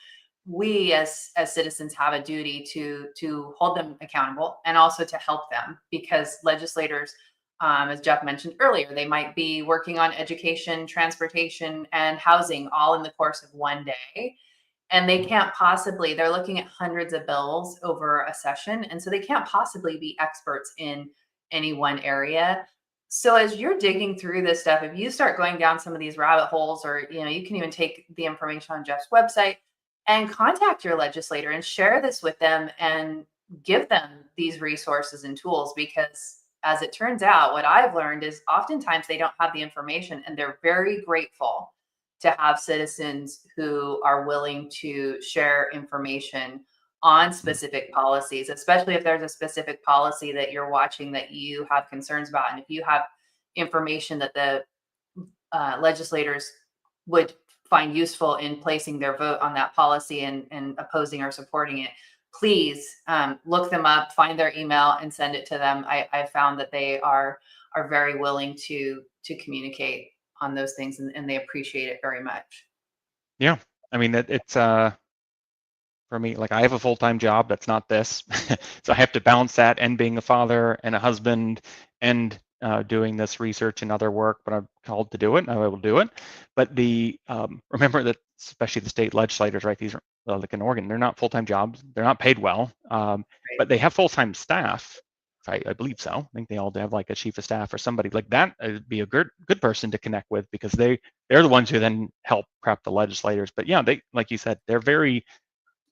we as citizens have a duty to hold them accountable and also to help them, because legislators, as Jeff mentioned earlier, they might be working on education, transportation, and housing all in the course of one day. And they can't possibly, they're looking at hundreds of bills over a session. And so they can't possibly be experts in any one area. So as you're digging through this stuff, if you start going down some of these rabbit holes, or, you can even take the information on Jeff's website and contact your legislator and share this with them and give them these resources and tools, because as it turns out, what I've learned is oftentimes they don't have the information, and they're very grateful to have citizens who are willing to share information on specific policies, especially if there's a specific policy that you're watching that you have concerns about. And if you have information that the legislators would find useful in placing their vote on that policy and opposing or supporting it, please look them up, find their email, and send it to them. I found that they are very willing to communicate on those things, and they appreciate it very much. Yeah, I mean, it's for me, like I have a full-time job that's not this, so I have to balance that and being a father and a husband and doing this research and other work, but I'm called to do it and I will do it. But remember that especially the state legislators, right? These are like in Oregon, they're not full-time jobs, they're not paid well, but they have full-time staff. I believe so. I think they all have like a chief of staff or somebody like that. Would be a good person to connect with, because they're the ones who then help prep the legislators. But yeah, they, like you said, they're very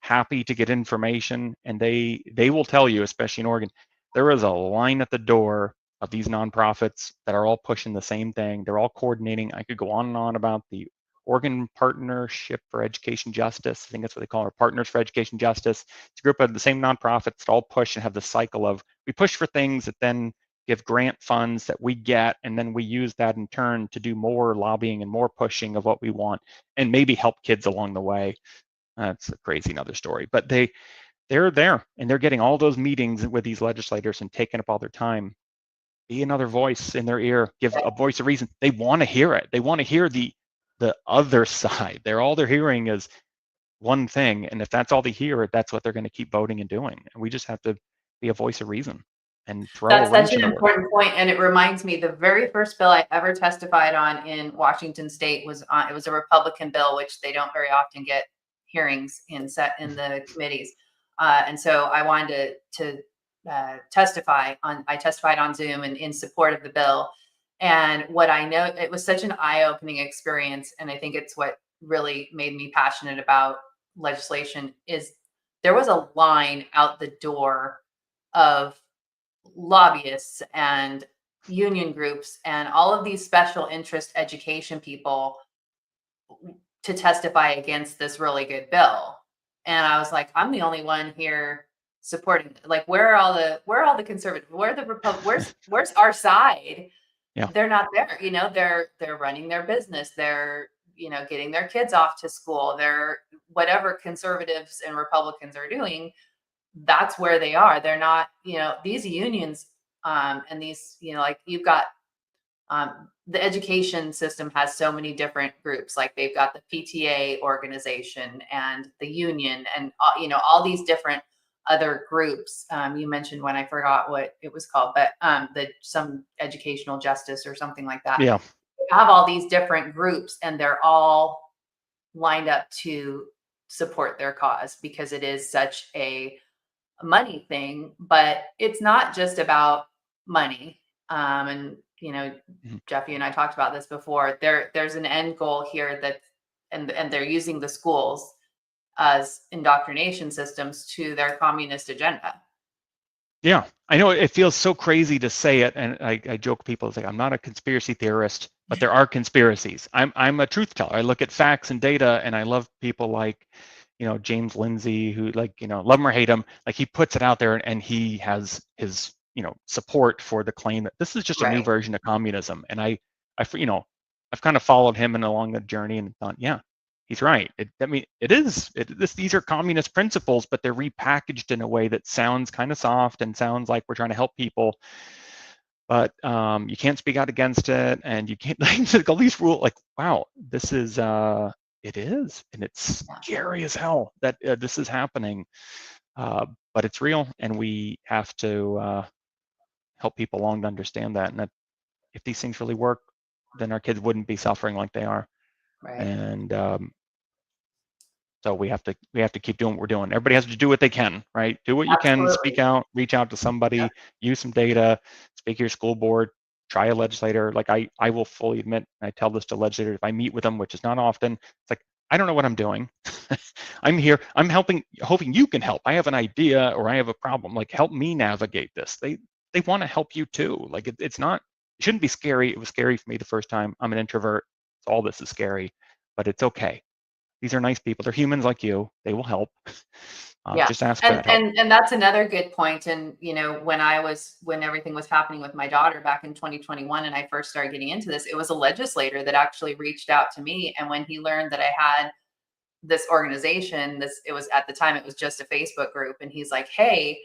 happy to get information, and they will tell you, especially in Oregon, there is a line at the door of these nonprofits that are all pushing the same thing. They're all coordinating. I could go on and on about the Oregon Partnership for Education Justice. I think that's what they call it, Partners for Education Justice. It's a group of the same nonprofits that all push and have the cycle of, we push for things that then give grant funds that we get, and then we use that in turn to do more lobbying and more pushing of what we want, and maybe help kids along the way. That's a crazy another story, but they're there and they're getting all those meetings with these legislators and taking up all their time. Be another voice in their ear, give a voice of reason. They want to hear it. They want to hear the other side. All they're hearing is one thing, and if that's all they hear, that's what they're going to keep voting and doing. And we just have to be a voice of reason and throw That's a such wrench an in the work. important point, and it reminds me, the very first bill I ever testified on in Washington State was on. It was a Republican bill, which they don't very often get hearings in the committees, and so I wanted to testify on. I testified on Zoom and in support of the bill. And what I know, it was such an eye-opening experience, and I think it's what really made me passionate about legislation. Is there was a line out the door of lobbyists and union groups and all of these special interest education people to testify against this really good bill. And I was like, I'm the only one here supporting it. Like, where are all the conservatives? Where are the where's our side? Yeah. They're not there. They're running their business. They're, getting their kids off to school. They're, whatever conservatives and Republicans are doing, that's where they are. They're not, these unions, and these, like, you've got, the education system has so many different groups. Like, they've got the PTA organization and the union, and all these different other groups. You mentioned one, I forgot what it was called, but some educational justice or something like that. Yeah. They have all these different groups, and they're all lined up to support their cause, because it is such a money thing. But it's not just about money. And Jeff, you and I talked about this before. There's an end goal here, that and they're using the schools as indoctrination systems to their communist agenda. Yeah, I know it feels so crazy to say it, and I joke people say I'm not a conspiracy theorist, but there are conspiracies. I'm a truth teller. I look at facts and data, and I love people like, James Lindsay, who, like, love him or hate him, like, he puts it out there, and he has his support for the claim that this is just a new Right. version of communism. And I I've kind of followed him and along the journey and thought, yeah, he's right. I mean, these are communist principles, but they're repackaged in a way that sounds kind of soft and sounds like we're trying to help people. But you can't speak out against it, and you can't like all these rules. Like, wow, this is it is, and it's scary as hell that this is happening. But it's real, and we have to help people along to understand that. And that if these things really work, then our kids wouldn't be suffering like they are. Right. And so we have to keep doing what we're doing. Everybody has to do what they can, right? Do what you can, speak out, reach out to somebody, use some data, speak to your school board, try a legislator. Like I will fully admit, I tell this to legislators if I meet with them, which is not often, it's like, I don't know what I'm doing. I'm here, I'm hoping you can help. I have an idea or I have a problem, like help me navigate this. They want to help you too. Like it shouldn't be scary. It was scary for me the first time. I'm an introvert, so all this is scary, but it's okay. These are nice people. They're humans like you. They will help. Just ask for that help. And that's another good point. And when everything was happening with my daughter back in 2021, and I first started getting into this, it was a legislator that actually reached out to me. And when he learned that I had this organization, it was at the time it was just a Facebook group, and he's like, "Hey,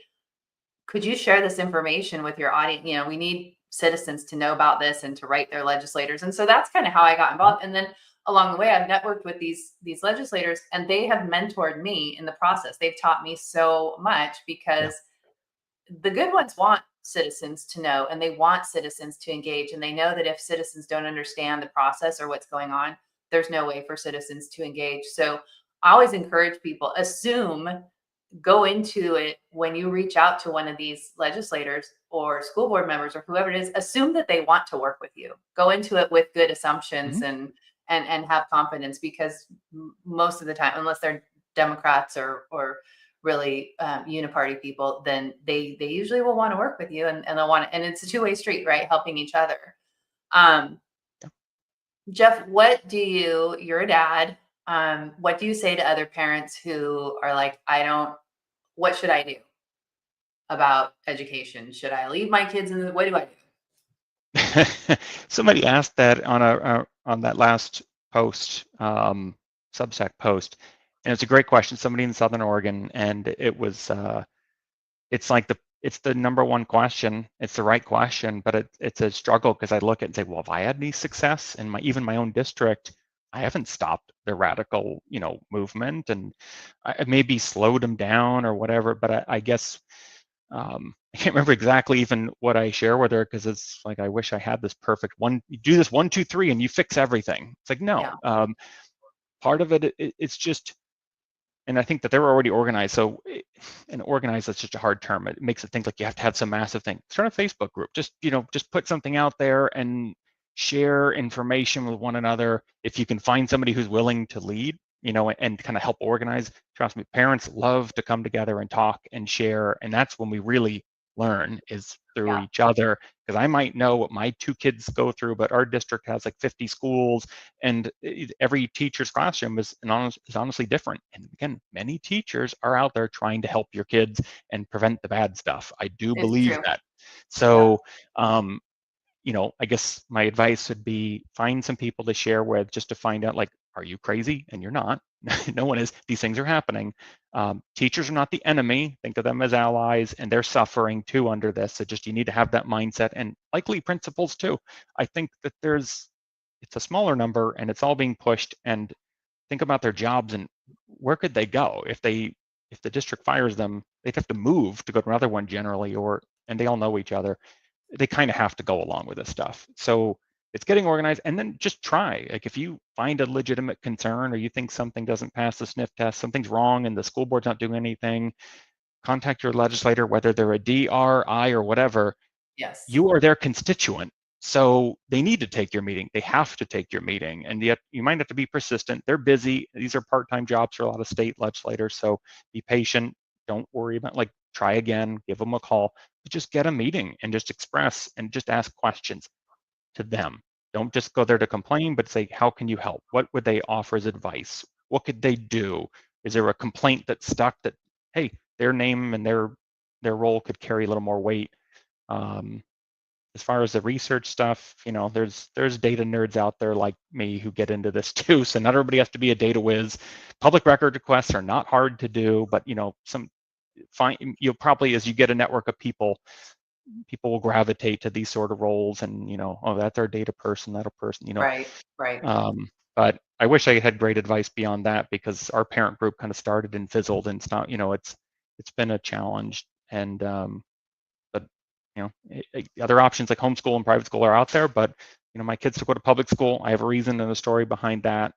could you share this information with your audience? We need citizens to know about this and to write their legislators." And so that's kind of how I got involved. And then along the way, I've networked with these legislators, and they have mentored me in the process. They've taught me so much because the good ones want citizens to know, and they want citizens to engage. And they know that if citizens don't understand the process or what's going on, there's no way for citizens to engage. So I always encourage people, go into it when you reach out to one of these legislators or school board members or whoever it is, assume that they want to work with you. Go into it with good assumptions and have confidence, because most of the time, unless they're Democrats or really uniparty people, then they usually will want to work with you, and they'll want to, and it's a two-way street, right? Helping each other. Jeff, you're a dad. What do you say to other parents who are like, what should I do about education? Should I leave my kids what do I do? Somebody asked that on that last post, Substack post, and it's a great question. Somebody in Southern Oregon, and it was it's the number one question. It's the right question, but it's a struggle, because I look at it and say, well, if I had any success in even my own district, I haven't stopped the radical movement, and I maybe slowed them down or whatever. But I guess I can't remember exactly even what I share with her, because it's like, I wish I had this perfect one. You do this 1, 2, 3, and you fix everything. It's like, no. Part of it's just, and I think that they were already organized. So, and organized, that's such a hard term. It makes it think like you have to have some massive thing. Start a Facebook group. Just put something out there and share information with one another. If you can find somebody who's willing to lead, and kind of help organize, trust me, parents love to come together and talk and share. And that's when we really learn, is through each other. Because I might know what my 2 kids go through, but our district has like 50 schools, and every teacher's classroom is honestly different. And again, many teachers are out there trying to help your kids and prevent the bad stuff. I do believe that. So, I guess my advice would be, find some people to share with, just to find out, like, are you crazy? And you're not. No one is. These things are happening. Teachers are not the enemy. Think of them as allies, and they're suffering too under this. So just, you need to have that mindset, and likely principals too. I think that it's a smaller number, and it's all being pushed. And think about their jobs, and where could they go if the district fires them? They'd have to move to go to another one generally, and they all know each other. They kind of have to go along with this stuff. So it's getting organized, and then just try. Like, if you find a legitimate concern, or you think something doesn't pass the sniff test, something's wrong and the school board's not doing anything, contact your legislator, whether they're a DRI or whatever. Yes. You are their constituent. So they need to take your meeting. They have to take your meeting. And yet you might have to be persistent. They're busy. These are part-time jobs for a lot of state legislators. So be patient. Don't worry about, like, try again, give them a call, but just get a meeting and just express and just ask questions to them. Don't just go there to complain, but say, how can you help? What would they offer as advice? What could they do? Is there a complaint that's stuck that, hey, their name and their role could carry a little more weight? as far as the research stuff, there's data nerds out there like me who get into this too. So not everybody has to be a data whiz. Public record requests are not hard to do, but you'll probably, as you get a network of people will gravitate to these sort of roles, and oh, that's our data person, that person, Right. But I wish I had great advice beyond that, because our parent group kind of started and fizzled, and it's not, it's been a challenge. And but other options like homeschool and private school are out there, but my kids to go to public school. I have a reason and a story behind that.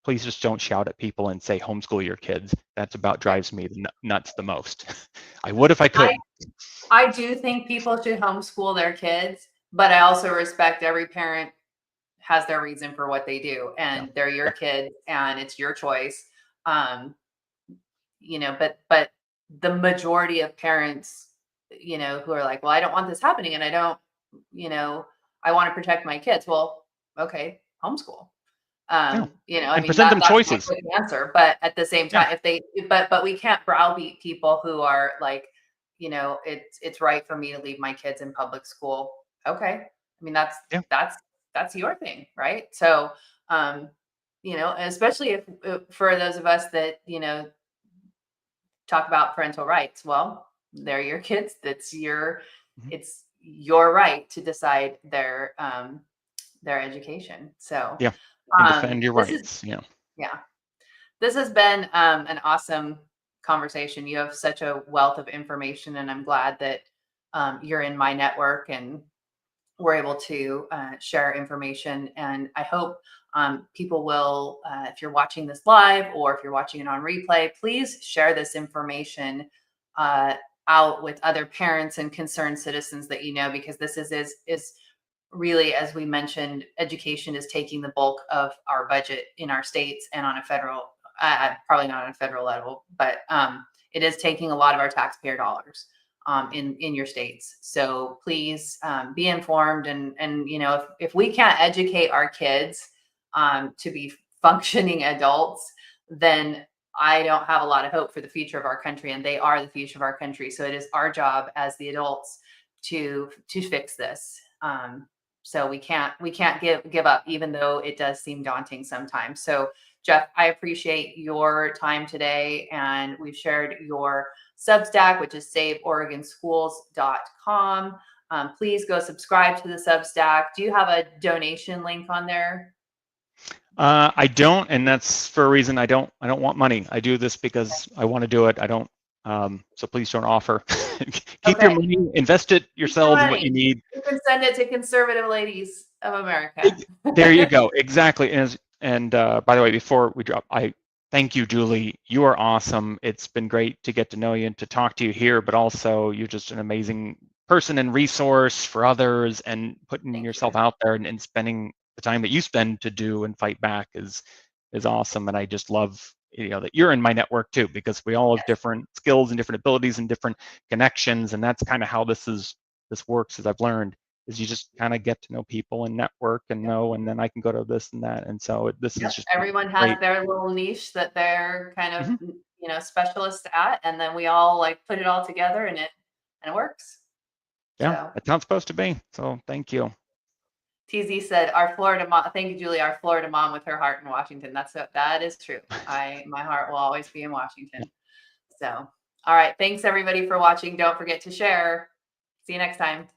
Please just don't shout at people and say homeschool your kids. That's about drives me nuts the most. I would if I could. I do think people should homeschool their kids, but I also respect every parent has their reason for what they do, and they're your kids and it's your choice. But the majority of parents, who are like, well, I don't want this happening, and I don't, I want to protect my kids. Well, okay, homeschool. And present them choices. That's my quick answer. But at the same time, but we can't browbeat people who are like, it's right for me to leave my kids in public school. Okay. I mean, that's your thing, right? So, especially if for those of us that, talk about parental rights, well, they're your kids. It's your right to decide their education. So and defend your rights. This has been an awesome conversation. You have such a wealth of information, and I'm glad that you're in my network and we're able to share information. And I hope people will, if you're watching this live or if you're watching it on replay, please share this information out with other parents and concerned citizens that because this is really, as we mentioned, education is taking the bulk of our budget in our states and on a federal, probably not on a federal level, but it is taking a lot of our taxpayer dollars in your states. So please be informed, and if we can't educate our kids to be functioning adults, then I don't have a lot of hope for the future of our country, and they are the future of our country. So it is our job as the adults to fix this. So we can't give up, even though it does seem daunting sometimes. So Jeff, I appreciate your time today, and we've shared your Substack, which is saveoregonschools.com. Please go subscribe to the Substack. Do you have a donation link on there? I don't, and that's for a reason. I don't want money. I do this because I want to do it. I don't. So please don't offer. Keep your money, invest it yourselves in what you need. You can send it to Conservative Ladies of America. There you go. Exactly. And by the way, before we drop, I thank you, Julie. You are awesome. It's been great to get to know you and to talk to you here, but also you're just an amazing person and resource for others, and putting yourself out there and spending the time that you spend to do and fight back is awesome. And I just love that you're in my network too, because we all have different skills and different abilities and different connections, and that's kind of how this works, as I've learned, is you just kind of get to know people and network and know, and then I can go to this and that. And so this is just everyone has their little niche that they're kind of specialists at, and then we all put it all together, and it works. Yeah, that's how it's supposed to be. So thank you. TZ said, "Our Florida mom." Thank you, Julie. Our Florida mom with her heart in Washington. That is true. My heart will always be in Washington. So, all right. Thanks everybody for watching. Don't forget to share. See you next time.